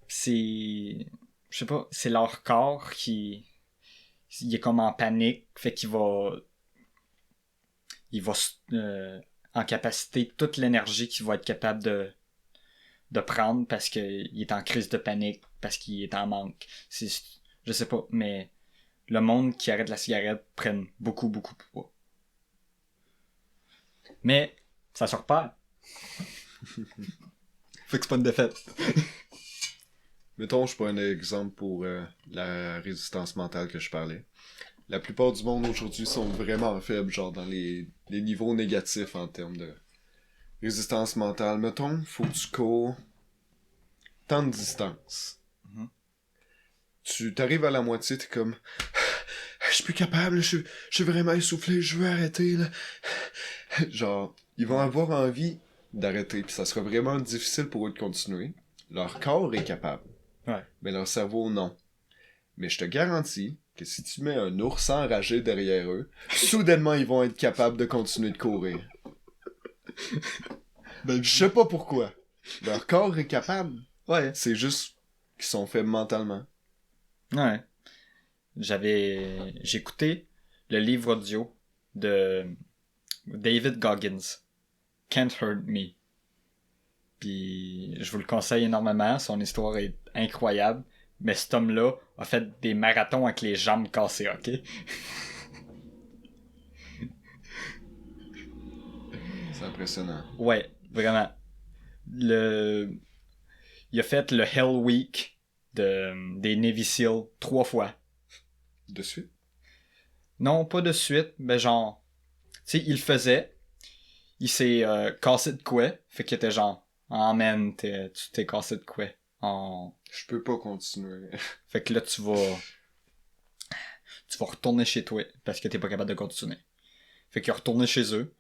C'est... Je sais pas, c'est leur corps qui... Il est comme en panique, fait qu'il va... Il va en capacité toute l'énergie qu'il va être capable de prendre parce qu'il est en crise de panique, parce qu'il est en manque. Je sais pas, mais le monde qui arrête la cigarette prenne beaucoup, beaucoup de poids. Mais ça sort pas. Fait que c'est pas une défaite. Mettons, je prends un exemple pour la résistance mentale que je parlais. La plupart du monde aujourd'hui sont vraiment faibles, genre dans les niveaux négatifs en termes de résistance mentale. Mettons, faut que tu cours tant de distance. Tu t'arrives à la moitié, t'es comme... Je suis plus capable, je suis vraiment essoufflé, je veux arrêter, là. Genre, ils vont avoir envie d'arrêter, puis ça sera vraiment difficile pour eux de continuer. Leur corps est capable. Ouais. Mais leur cerveau, non. Mais je te garantis que si tu mets un ours enragé derrière eux, soudainement, ils vont être capables de continuer de courir. Ben, je sais pas pourquoi. Leur corps est capable. Ouais. C'est juste qu'ils sont faibles mentalement. Ouais. J'écoutais le livre audio de David Goggins, Can't Hurt Me. Puis je vous le conseille énormément. Son histoire est incroyable. Mais cet homme-là a fait des marathons avec les jambes cassées, ok? C'est impressionnant. Ouais, vraiment. Il a fait le Hell Week des Navy SEAL 3 fois. De suite? Non, pas de suite, mais genre... Tu sais, il le faisait. Il s'est cassé de quoi. Fait qu'il était genre... Ah man, tu t'es cassé de quoi. Je peux pas continuer. Fait que là, tu vas retourner chez toi parce que t'es pas capable de continuer. Fait qu'il est retourné chez eux.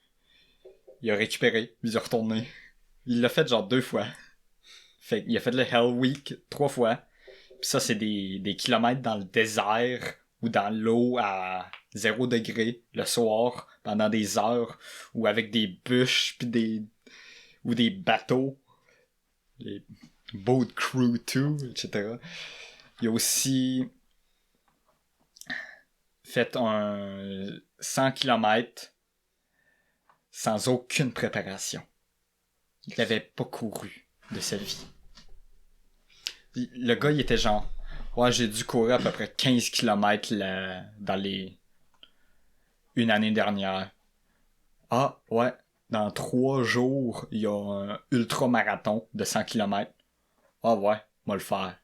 Il a récupéré, puis il est retourné. Il l'a fait genre 2 fois. Fait qu'il a fait le Hell Week 3 fois. Puis ça, c'est des kilomètres dans le désert ou dans l'eau à 0 degré le soir pendant des heures ou avec des bûches puis ou des bateaux. Les Boat Crew 2, etc. Il a aussi fait un 100 km sans aucune préparation. Il n'avait pas couru de sa vie. Le gars, il était genre... Ouais, j'ai dû courir à peu près 15 km dans une année dernière. Ah, ouais. Dans 3 jours, il y a un ultra-marathon de 100 km. Ah ouais, moi le faire.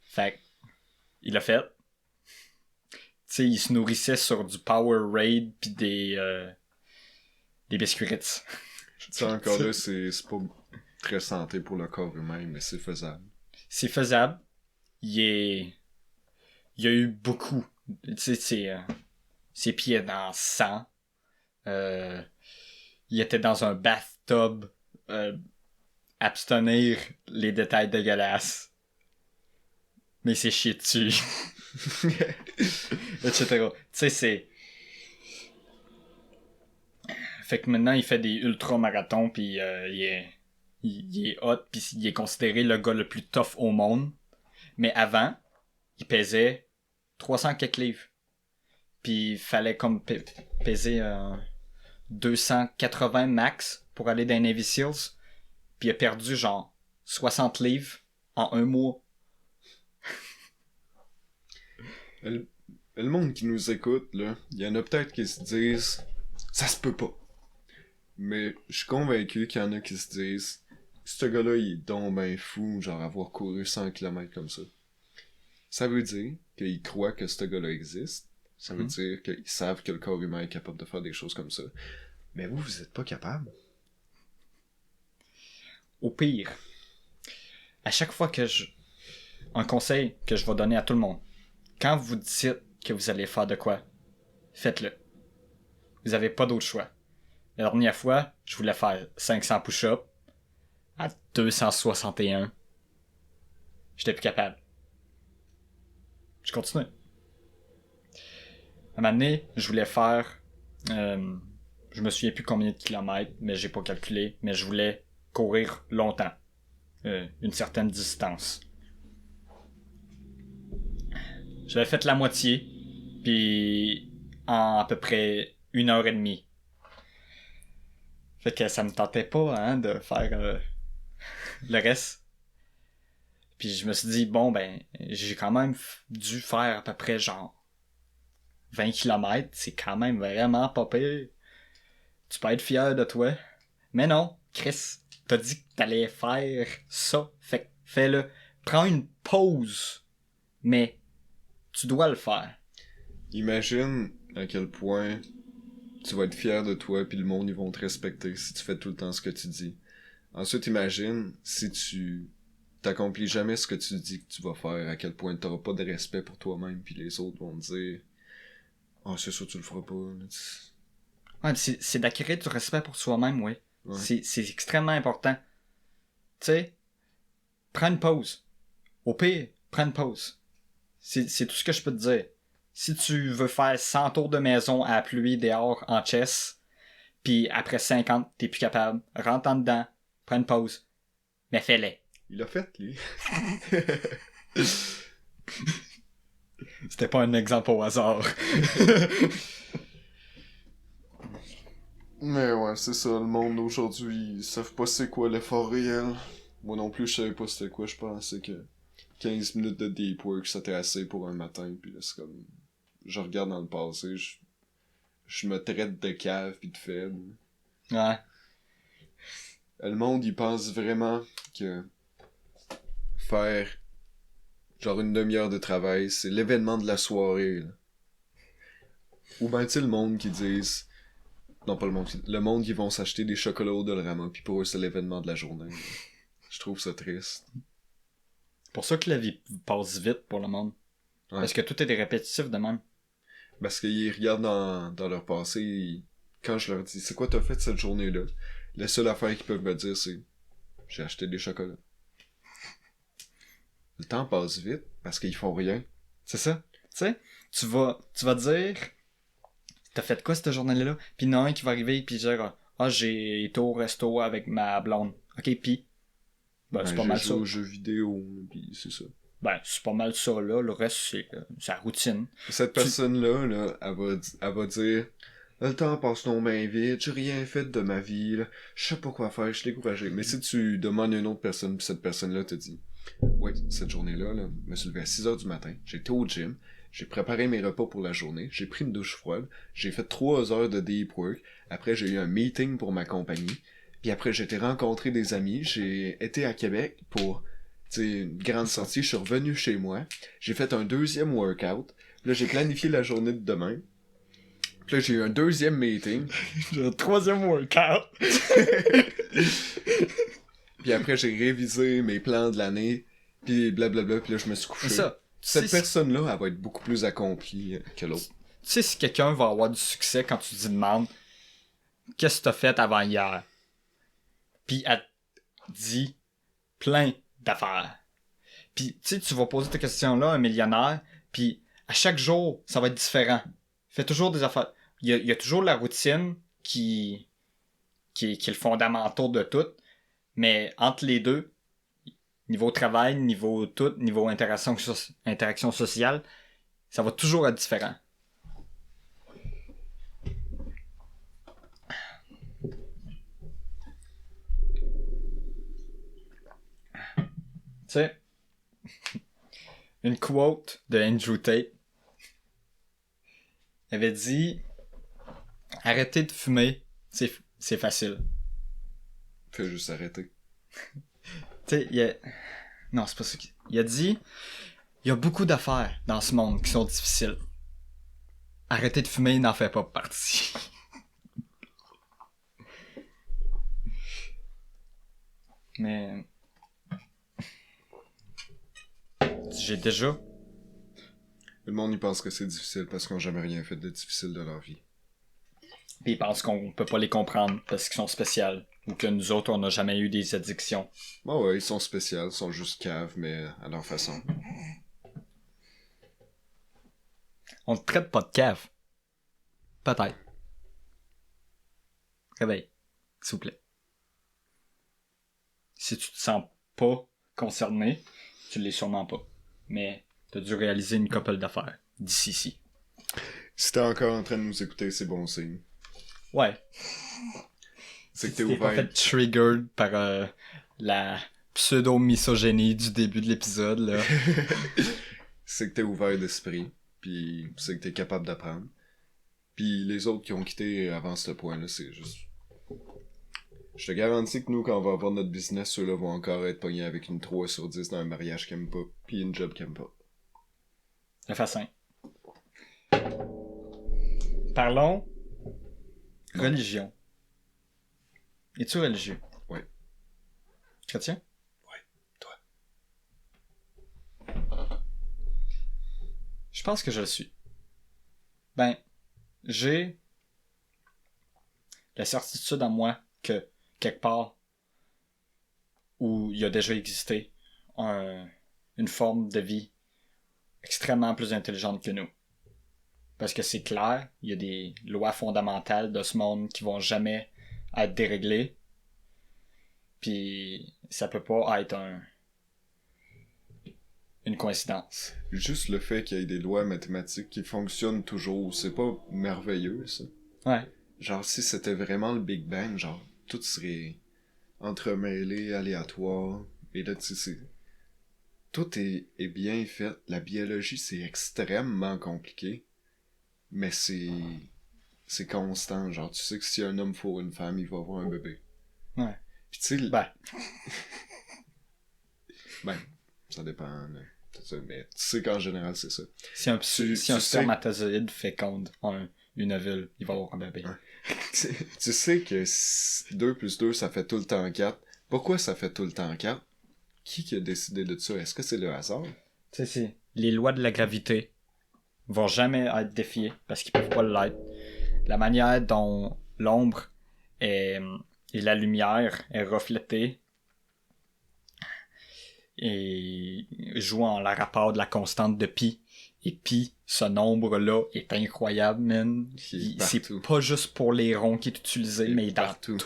Fait il l'a fait. Tu sais, il se nourrissait sur du Powerade pis des biscuits Ritz. Ça encore là, c'est pas très santé pour le corps humain, mais c'est faisable. C'est faisable. Il y a eu beaucoup. Tu sais, ses pieds dans le sang. Il était dans un bathtub. Abstenir les détails dégueulasses. Mais il s'est chié dessus. Etc. Tu sais, c'est... Fait que maintenant, il fait des ultra-marathons, puis il est hot, puis il est considéré le gars le plus tough au monde. Mais avant, il pesait 300 quelques livres. Puis il fallait comme peser 280 max pour aller dans les Navy Seals. Puis il a perdu genre 60 livres en 1 mois. Le monde qui nous écoute, là, il y en a peut-être qui se disent « Ça se peut pas ». Mais je suis convaincu qu'il y en a qui se disent « Ce gars-là, il est donc ben fou, genre avoir couru 100 km comme ça ». Ça veut dire qu'ils croient que ce gars-là existe. Ça veut dire qu'ils savent que le corps humain est capable de faire des choses comme ça. Mais vous êtes pas capable. Au pire, à chaque fois un conseil que je vais donner à tout le monde, quand vous dites que vous allez faire de quoi, faites-le. Vous avez pas d'autre choix. La dernière fois, je voulais faire 500 push-ups à 261. J'étais plus capable. Je continue. À un moment donné, je voulais faire... je me souviens plus combien de kilomètres, mais j'ai pas calculé, mais je voulais courir longtemps. Une certaine distance. J'avais fait la moitié, puis en à peu près 1h30. Fait que ça me tentait pas de faire le reste. Puis je me suis dit, bon ben, j'ai quand même dû faire à peu près genre 20 km. C'est quand même vraiment pas pire. Tu peux être fier de toi. Mais non, Chris, t'as dit que t'allais faire ça. Fait que fais-le. Prends une pause. Mais tu dois le faire. Imagine à quel point tu vas être fier de toi puis le monde ils vont te respecter si tu fais tout le temps ce que tu dis. Ensuite, imagine si tu t'accomplis jamais ce que tu dis que tu vas faire, à quel point t'auras pas de respect pour toi-même puis les autres vont te dire « Ah, c'est sûr tu le feras pas. » Ouais, c'est d'acquérir du respect pour soi-même, oui. Ouais. C'est extrêmement important. Tu sais, prends une pause. Au pire, prends une pause. C'est tout ce que je peux te dire. Si tu veux faire 100 tours de maison à la pluie dehors en chess, puis après 50, t'es plus capable, rentre en dedans, prends une pause, mais fais-les. Il l'a fait, lui. C'était pas un exemple au hasard. Mais ouais, c'est ça, le monde d'aujourd'hui, ils savent pas c'est quoi l'effort réel. Moi non plus, je savais pas c'était quoi, je pensais que 15 minutes de deep work, c'était assez pour un matin, puis là, c'est comme... Je regarde dans le passé, je me traite de cave pis de faible. Ouais. Le monde, il pense vraiment que faire genre une demi-heure de travail, c'est l'événement de la soirée, là. Ou ben, tu sais, le monde qui disent... Non, pas le monde. Le monde, ils vont s'acheter des chocolats au Dollarama, puis pour eux, c'est l'événement de la journée. Là. Je trouve ça triste. C'est pour ça que la vie passe vite pour le monde. Ouais. Parce que tout est répétitif de même. Parce qu'ils regardent dans leur passé, quand je leur dis, c'est quoi t'as fait cette journée-là? La seule affaire qu'ils peuvent me dire, c'est, j'ai acheté des chocolats. Le temps passe vite, parce qu'ils font rien. C'est ça. Tu sais, tu vas dire, t'as fait quoi cette journée-là? Puis il y en a un qui va arriver puis dire, ah, j'ai été au resto avec ma blonde. Ok, puis ben, c'est pas mal J'ai ça. joué aux jeux vidéo, puis c'est ça. Ben, c'est pas mal ça, là. Le reste, c'est la routine. Cette personne-là, là, elle va dire, le temps passe non bien vite, j'ai rien fait de ma vie, là. Je sais pas quoi faire, je suis découragé. Mais si tu demandes à une autre personne, puis cette personne-là te dit, ouais, cette journée-là, là, je me suis levé à 6 heures du matin, j'ai été au gym, j'ai préparé mes repas pour la journée, j'ai pris une douche froide, j'ai fait 3 heures de deep work, après j'ai eu un meeting pour ma compagnie, puis après j'ai été rencontrer des amis, j'ai été à Québec pour, tu sais, une grande sortie, je suis revenu chez moi, j'ai fait un deuxième workout, là j'ai planifié la journée de demain, puis là j'ai eu un deuxième meeting, J'ai un troisième workout. puis après j'ai révisé mes plans de l'année, puis blablabla, puis là je me suis couché. C'est ça. Cette C'est- personne-là, elle va être beaucoup plus accomplie que l'autre. Tu sais, si quelqu'un va avoir du succès quand tu lui demandes qu'est-ce que t'as fait avant hier, puis elle te dit plein d'affaires. Puis, tu sais, tu vas poser ta question-là à un millionnaire, puis à chaque jour, ça va être différent. Il fait toujours des affaires. Il y a toujours la routine qui est le fondamental de tout, mais entre les deux, niveau travail, niveau tout, niveau interaction sociale, ça va toujours être différent. Tu sais, une quote de Andrew Tate avait dit arrêtez de fumer, c'est facile. Fais juste arrêter. Tu sais, non, c'est pas ça il a dit il y a beaucoup d'affaires dans ce monde qui sont difficiles. Arrêter de fumer n'en fait pas partie. Mais j'ai déjà. Le monde, il pense que c'est difficile parce qu'ils n'ont jamais rien fait de difficile de leur vie. Puis ils pensent qu'on peut pas les comprendre parce qu'ils sont spéciaux. Ou que nous autres, on n'a jamais eu des addictions. Bah ouais, ils sont spéciaux, ils sont juste caves, mais à leur façon. On te traite pas de cave. Peut-être. Réveille. S'il vous plaît. Si tu te sens pas concerné, tu l'es sûrement pas. Mais t'as dû réaliser une couple d'affaires d'ici ici. Si t'es encore en train de nous écouter, c'est bon signe. Ouais. C'est que t'es T'es pas ouvert. fait triggered par la pseudo-misogynie du début de l'épisode, là. C'est que t'es ouvert d'esprit, puis c'est que t'es capable d'apprendre. Puis les autres qui ont quitté avant ce point-là, c'est juste... Je te garantis que nous, quand on va avoir notre business, ceux-là vont encore être pognés avec une 3 sur 10 dans un mariage qu'ils aiment pas, puis une job qu'ils aiment pas. Ça fait simple. Parlons religion. Es-tu religieux? Ouais. Chrétien? Ouais. Toi? Je pense que je le suis. Ben, j'ai la certitude en moi que quelque part où il y a déjà existé une forme de vie extrêmement plus intelligente que nous. Parce que c'est clair, il y a des lois fondamentales de ce monde qui vont jamais être déréglées. Puis ça peut pas être une coïncidence. Juste le fait qu'il y ait des lois mathématiques qui fonctionnent toujours, c'est pas merveilleux, ça? Ouais. genre, si c'était vraiment le Big Bang, genre, tout serait entremêlé, aléatoire. Et là, tu sais, tout est bien fait. La biologie, c'est extrêmement compliqué. Mais c'est constant. Genre, tu sais que si un homme fourre une femme, il va avoir un bébé. Ouais. Puis tu sais, Ben, ben, ça dépend. Là. Mais tu sais qu'en général, c'est ça. si un, Tu si un sais, spermatozoïde féconde une ovule, il va avoir un bébé. Ouais. tu sais que 2 plus 2, ça fait tout le temps 4. Pourquoi ça fait tout le temps 4? Qui a décidé de ça? Est-ce que c'est le hasard? Tu sais, les lois de la gravité vont jamais être défiées parce qu'ils peuvent pas l'être. La manière dont l'ombre et la lumière est reflétée et joue en la rapport de la constante de pi. Et pi, ce nombre-là est incroyable, man. C'est pas juste pour les ronds qui est utilisé, mais dans tout.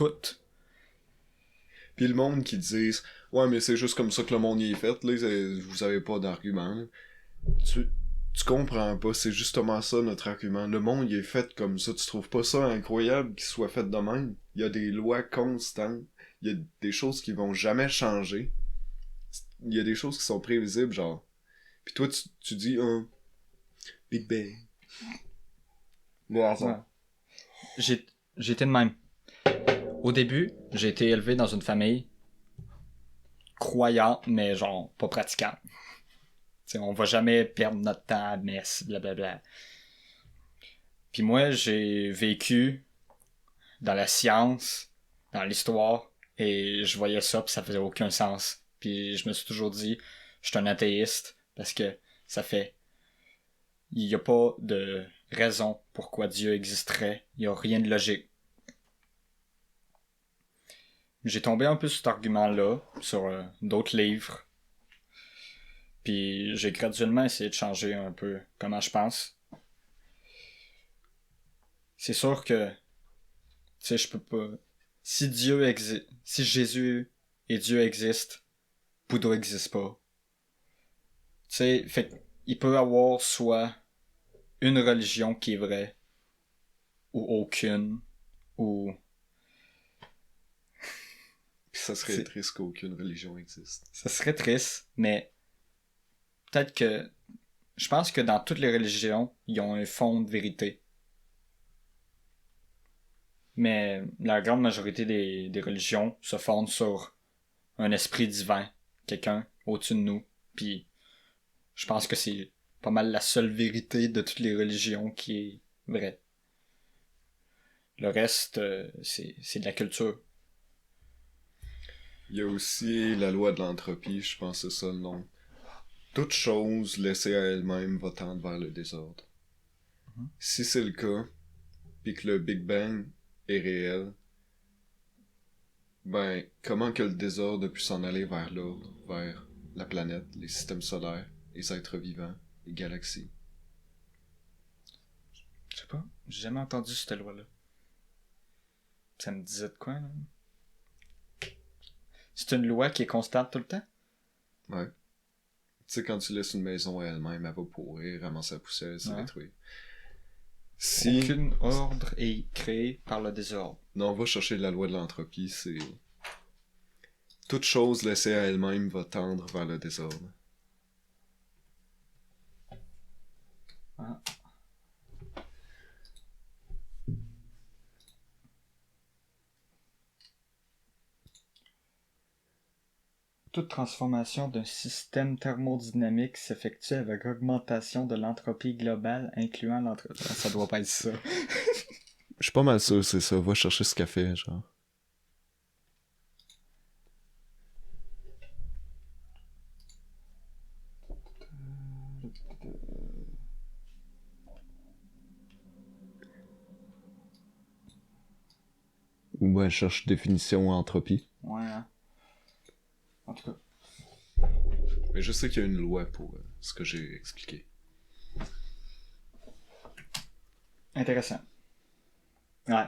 Puis le monde qui disent « Ouais, mais c'est juste comme ça que le monde y est fait, là, vous avez pas d'argument. » Tu comprends pas, c'est justement ça notre argument. Le monde y est fait comme ça, tu trouves pas ça incroyable qu'il soit fait de même? Il y a des lois constantes, il y a des choses qui vont jamais changer. Il y a des choses qui sont prévisibles, genre. Puis toi, tu dis Big Bang. Le hasard. Ouais. J'étais de même. Au début, j'ai été élevé dans une famille croyante, mais genre pas pratiquante. T'sais, on va jamais perdre notre temps à messe, blablabla. Puis moi, j'ai vécu dans la science, dans l'histoire, et je voyais ça, puis ça faisait aucun sens. Puis je me suis toujours dit, je suis un athéiste, parce que ça fait... Il n'y a pas de raison pourquoi Dieu existerait. Il n'y a rien de logique. J'ai tombé un peu sur cet argument-là, sur d'autres livres. Puis j'ai graduellement essayé de changer un peu comment je pense. C'est sûr que, tu sais, je peux pas... Si Jésus et Dieu existent, Bouddha existe pas. Tu sais, fait il peut avoir soit une religion qui est vraie, ou aucune, ou... Ça serait triste qu'aucune religion existe. Ça serait triste, mais peut-être que... Je pense que dans toutes les religions, ils ont un fond de vérité. Mais la grande majorité des religions se fondent sur un esprit divin, quelqu'un au-dessus de nous. Puis je pense que c'est pas mal la seule vérité de toutes les religions qui est vraie. Le reste, c'est de la culture. Il y a aussi la loi de l'entropie, je pense que c'est ça le nom. Toute chose laissée à elle-même va tendre vers le désordre. Si c'est le cas, puis que le Big Bang est réel, ben, comment que le désordre a pu s'en aller vers l'ordre, vers la planète, les systèmes solaires, les êtres vivants, les galaxies? Je sais pas, j'ai jamais entendu cette loi-là. Ça me disait de quoi, là? C'est une loi qui est constante tout le temps? Ouais. Tu sais, quand tu laisses une maison à elle-même, elle va pourrir, ramasser la poussière, se détruire. Si... Aucun ordre est créé par le désordre. Non, on va chercher la loi de l'entropie, c'est... Toute chose laissée à elle-même va tendre vers le désordre. Ah. Toute transformation d'un système thermodynamique s'effectue avec augmentation de l'entropie globale, incluant l'entropie... Ça doit pas être ça. Je suis pas mal sûr, c'est ça. Va chercher ce café, genre. Ou ben, cherche définition entropie. Ouais, hein. En tout cas. Mais je sais qu'il y a une loi pour ce que j'ai expliqué. Intéressant. Ouais.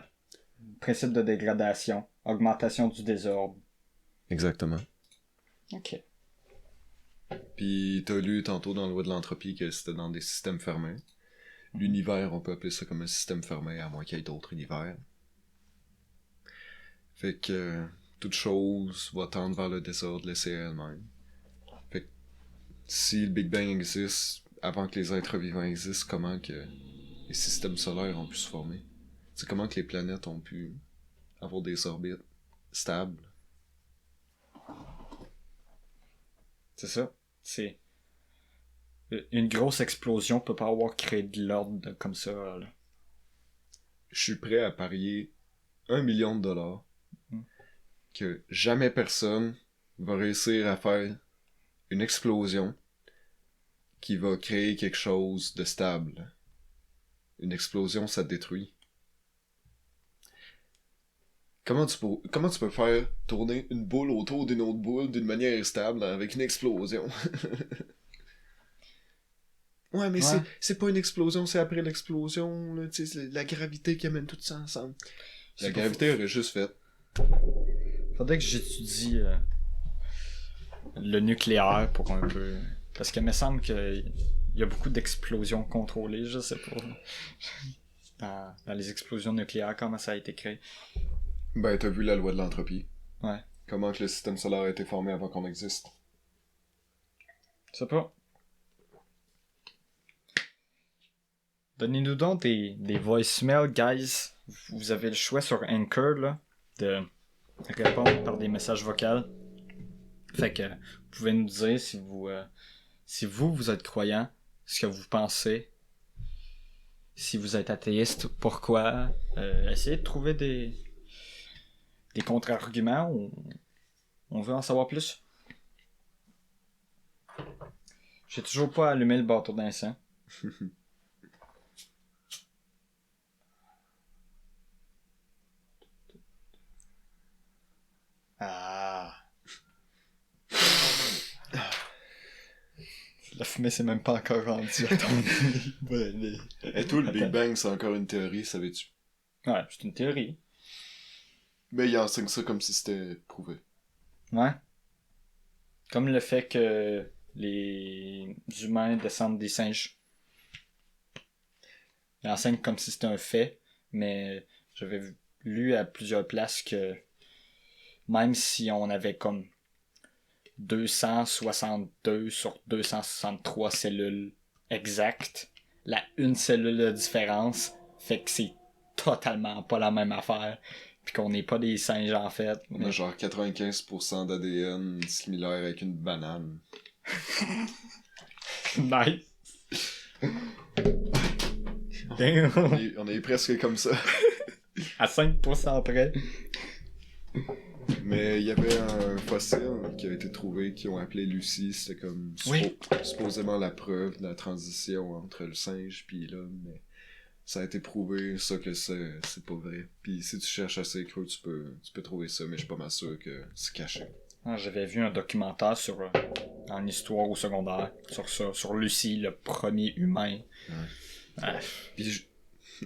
Principe de dégradation. Augmentation du désordre. Exactement. Ok. Puis t'as lu tantôt dans la loi de l'entropie que c'était dans des systèmes fermés. L'univers, on peut appeler ça comme un système fermé, à moins qu'il y ait d'autres univers. Fait que toute chose va tendre vers le désordre laissé à elle-même. Fait que si le Big Bang existe, avant que les êtres vivants existent, comment que les systèmes solaires ont pu se former? C'est comment que les planètes ont pu avoir des orbites stables? C'est ça. C'est... Une grosse explosion peut pas avoir créé de l'ordre comme ça, là. Je suis prêt à parier 1 million de dollars que jamais personne va réussir à faire une explosion qui va créer quelque chose de stable. Une explosion, ça détruit. Comment tu peux faire tourner une boule autour d'une autre boule d'une manière stable avec une explosion? Ouais, mais Ouais. c'est pas une explosion, c'est après l'explosion, là, tu sais, c'est la gravité qui amène tout ça ensemble. La gravité aurait juste fait. Faudrait que j'étudie le nucléaire pour un peu... Parce qu'il me semble qu'il y a beaucoup d'explosions contrôlées, je sais pas. Dans les explosions nucléaires, comment ça a été créé. Ben, t'as vu la loi de l'entropie. Ouais. Comment que le système solaire a été formé avant qu'on existe. Je sais pas. Donnez-nous donc des voicemails, guys. Vous avez le choix sur Anchor, là, de répondre par des messages vocaux. Fait que vous pouvez nous dire si vous êtes croyant, ce que vous pensez. Si vous êtes athéiste, pourquoi. Essayez de trouver des contre-arguments. On veut en savoir plus. J'ai toujours pas allumé le bateau d'incendie. Ah. La fumée c'est même pas encore rendue à ton nez. Et tout, le Big Bang, c'est encore une théorie, savais-tu? Ouais, c'est une théorie. Mais il enseigne ça comme si c'était prouvé. Ouais. Comme le fait que les humains descendent des singes. Il enseigne comme si c'était un fait, mais j'avais lu à plusieurs places que même si on avait comme 262 sur 263 cellules exactes, la une cellule de différence fait que c'est totalement pas la même affaire, puis qu'on n'est pas des singes en fait. On a genre 95% d'ADN similaire avec une banane. Nice. Damn. On est presque comme ça. À 5% près. Mais il y avait un fossile qui a été trouvé, qu'ils ont appelé Lucie. C'était comme supposément la preuve de la transition entre le singe puis l'homme. Mais ça a été prouvé, ça, que c'est pas vrai. Puis si tu cherches assez creux, tu peux trouver ça, mais je suis pas mal sûr que c'est caché. Ah, j'avais vu un documentaire en histoire au secondaire sur ça, sur Lucie, le premier humain. Ouais. Puis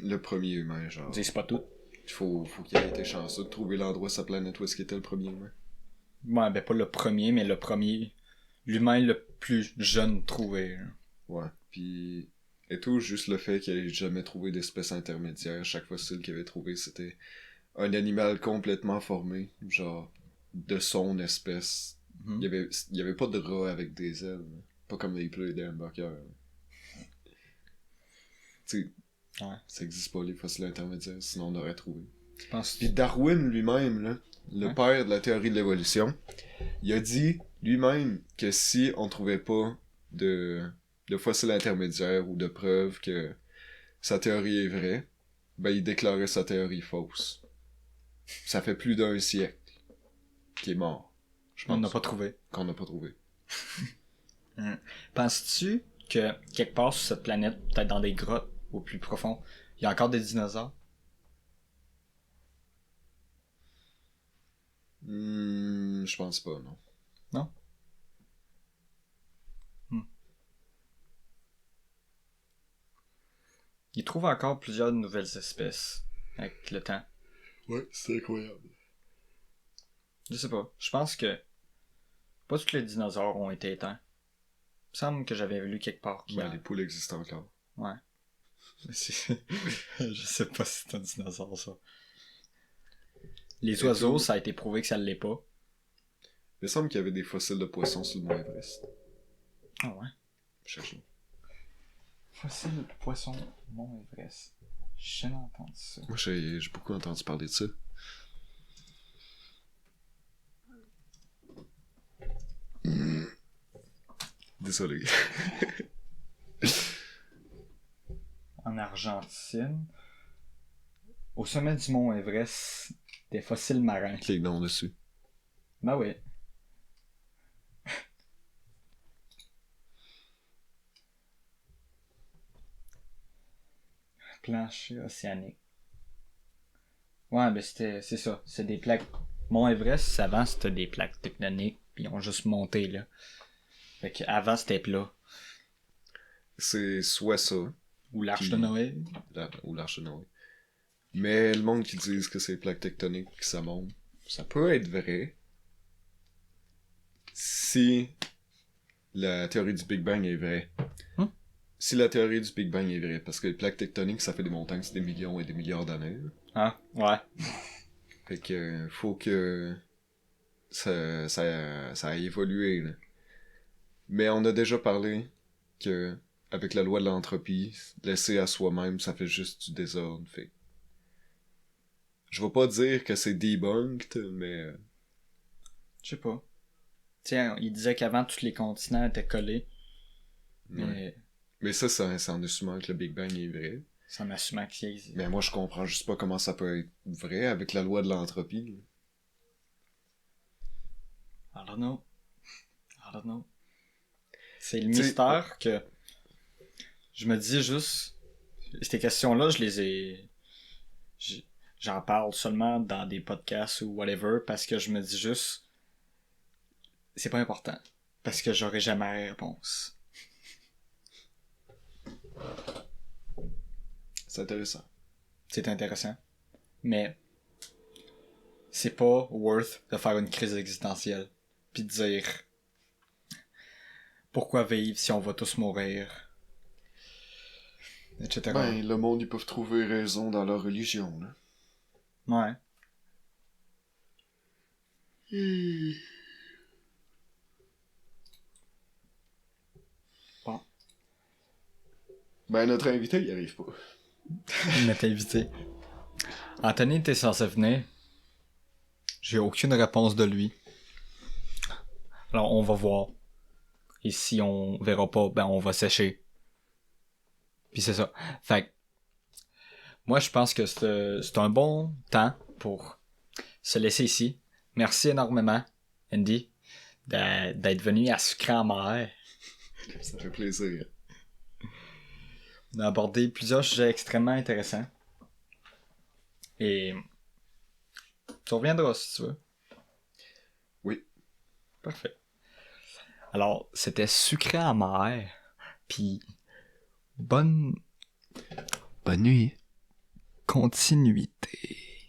le premier humain, genre. Dis pas tout. Il faut qu'il ait été chanceux de trouver l'endroit sur la planète où est-ce qu'il était le premier humain. Ouais, ben pas le premier, mais le premier. L'humain le plus jeune trouvé. Ouais. Puis. Et tout, juste le fait qu'il ait jamais trouvé d'espèce intermédiaire. Chaque fossile qu'il avait trouvé, c'était un animal complètement formé. Genre, de son espèce. Mm-hmm. Il y avait pas de rat avec des ailes. Pas comme les plaies des hamburgers. Tu sais, Ouais. ça existe pas les fossiles intermédiaires, sinon on aurait trouvé. Pense Puis Darwin lui-même, là, le père de la théorie de l'évolution, il a dit lui-même que si on trouvait pas de fossiles intermédiaires ou de preuves que sa théorie est vraie, ben il déclarait sa théorie fausse. Ça fait plus d'1 siècle qu'il est mort. Je pense. On n'a pas trouvé. Qu'on n'a pas trouvé. Penses-tu que quelque part sur cette planète, peut-être dans des grottes au plus profond, il y a encore des dinosaures? Je pense pas, non. Non? Ils trouvent encore plusieurs nouvelles espèces avec le temps. Ouais, c'est incroyable. Je sais pas. Je pense que pas tous les dinosaures ont été éteints. Il me semble que j'avais lu quelque part qu'il y a... Les poules existent encore. Ouais. Je sais pas si c'est un dinosaure, ça. Les oiseaux, ça a été prouvé que ça l'est pas. Il me semble qu'il y avait des fossiles de poissons sur le mont Everest. Ah ouais? Cherche. Fossile de poisson, Mont Everest. J'ai jamais entendu ça. Moi, j'ai beaucoup entendu parler de ça. Désolé. En Argentine, au sommet du mont Everest, des fossiles marins. Clique donc dessus. Ben oui. Plancher océanique. Ouais, ben c'est ça. C'est des plaques. Mont Everest, avant, c'était des plaques tectoniques, puis ils ont juste monté, là. Fait qu'avant, c'était plat. C'est soit ça, Ou l'Arche Puis- de Noé. ou l'Arche de Noé. Mais le monde qui dit que c'est plaques tectoniques qui ça monte, ça peut être vrai si la théorie du Big Bang est vraie. Si la théorie du Big Bang est vraie, parce que les plaques tectoniques, ça fait des montagnes, c'est des millions et des milliards d'années. Ah, ouais. Fait que faut que ça a évolué. Là. Mais on a déjà parlé que avec la loi de l'entropie, laissé à soi-même, ça fait juste du désordre. Fait. Je vais pas dire que c'est debunked, mais Je sais pas. Tiens, il disait qu'avant, tous les continents étaient collés. ouais. Mais ça, c'est en assumant que le Big Bang est vrai. C'est en assumant qu'il existe. Mais moi, je comprends juste pas comment ça peut être vrai avec la loi de l'entropie. I don't know. I don't know. C'est le mystère que... Je me dis juste... Ces questions-là, je les ai... J'en parle seulement dans des podcasts ou whatever parce que je me dis juste... C'est pas important. Parce que j'aurai jamais la réponse. C'est intéressant. C'est intéressant. Mais... C'est pas worth de faire une crise existentielle. Puis de dire... Pourquoi vivre si on va tous mourir? Etc. Ben, le monde, ils peuvent trouver raison dans leur religion, là. Ouais. Bon. Ben, notre invité, il arrive pas. Notre invité. Anthony était censé venir. J'ai aucune réponse de lui. Alors, on va voir. Et si on verra pas, ben on va sécher. Puis c'est ça. Fait que, moi, je pense que c'est un bon temps pour se laisser ici. Merci énormément, Andy, d'être venu à Sucré en mer. Ça fait plaisir. On a abordé plusieurs sujets extrêmement intéressants. Et tu reviendras si tu veux. Oui. Parfait. Alors, c'était Sucré en mer. Puis, bonne Bonne nuit. continuité.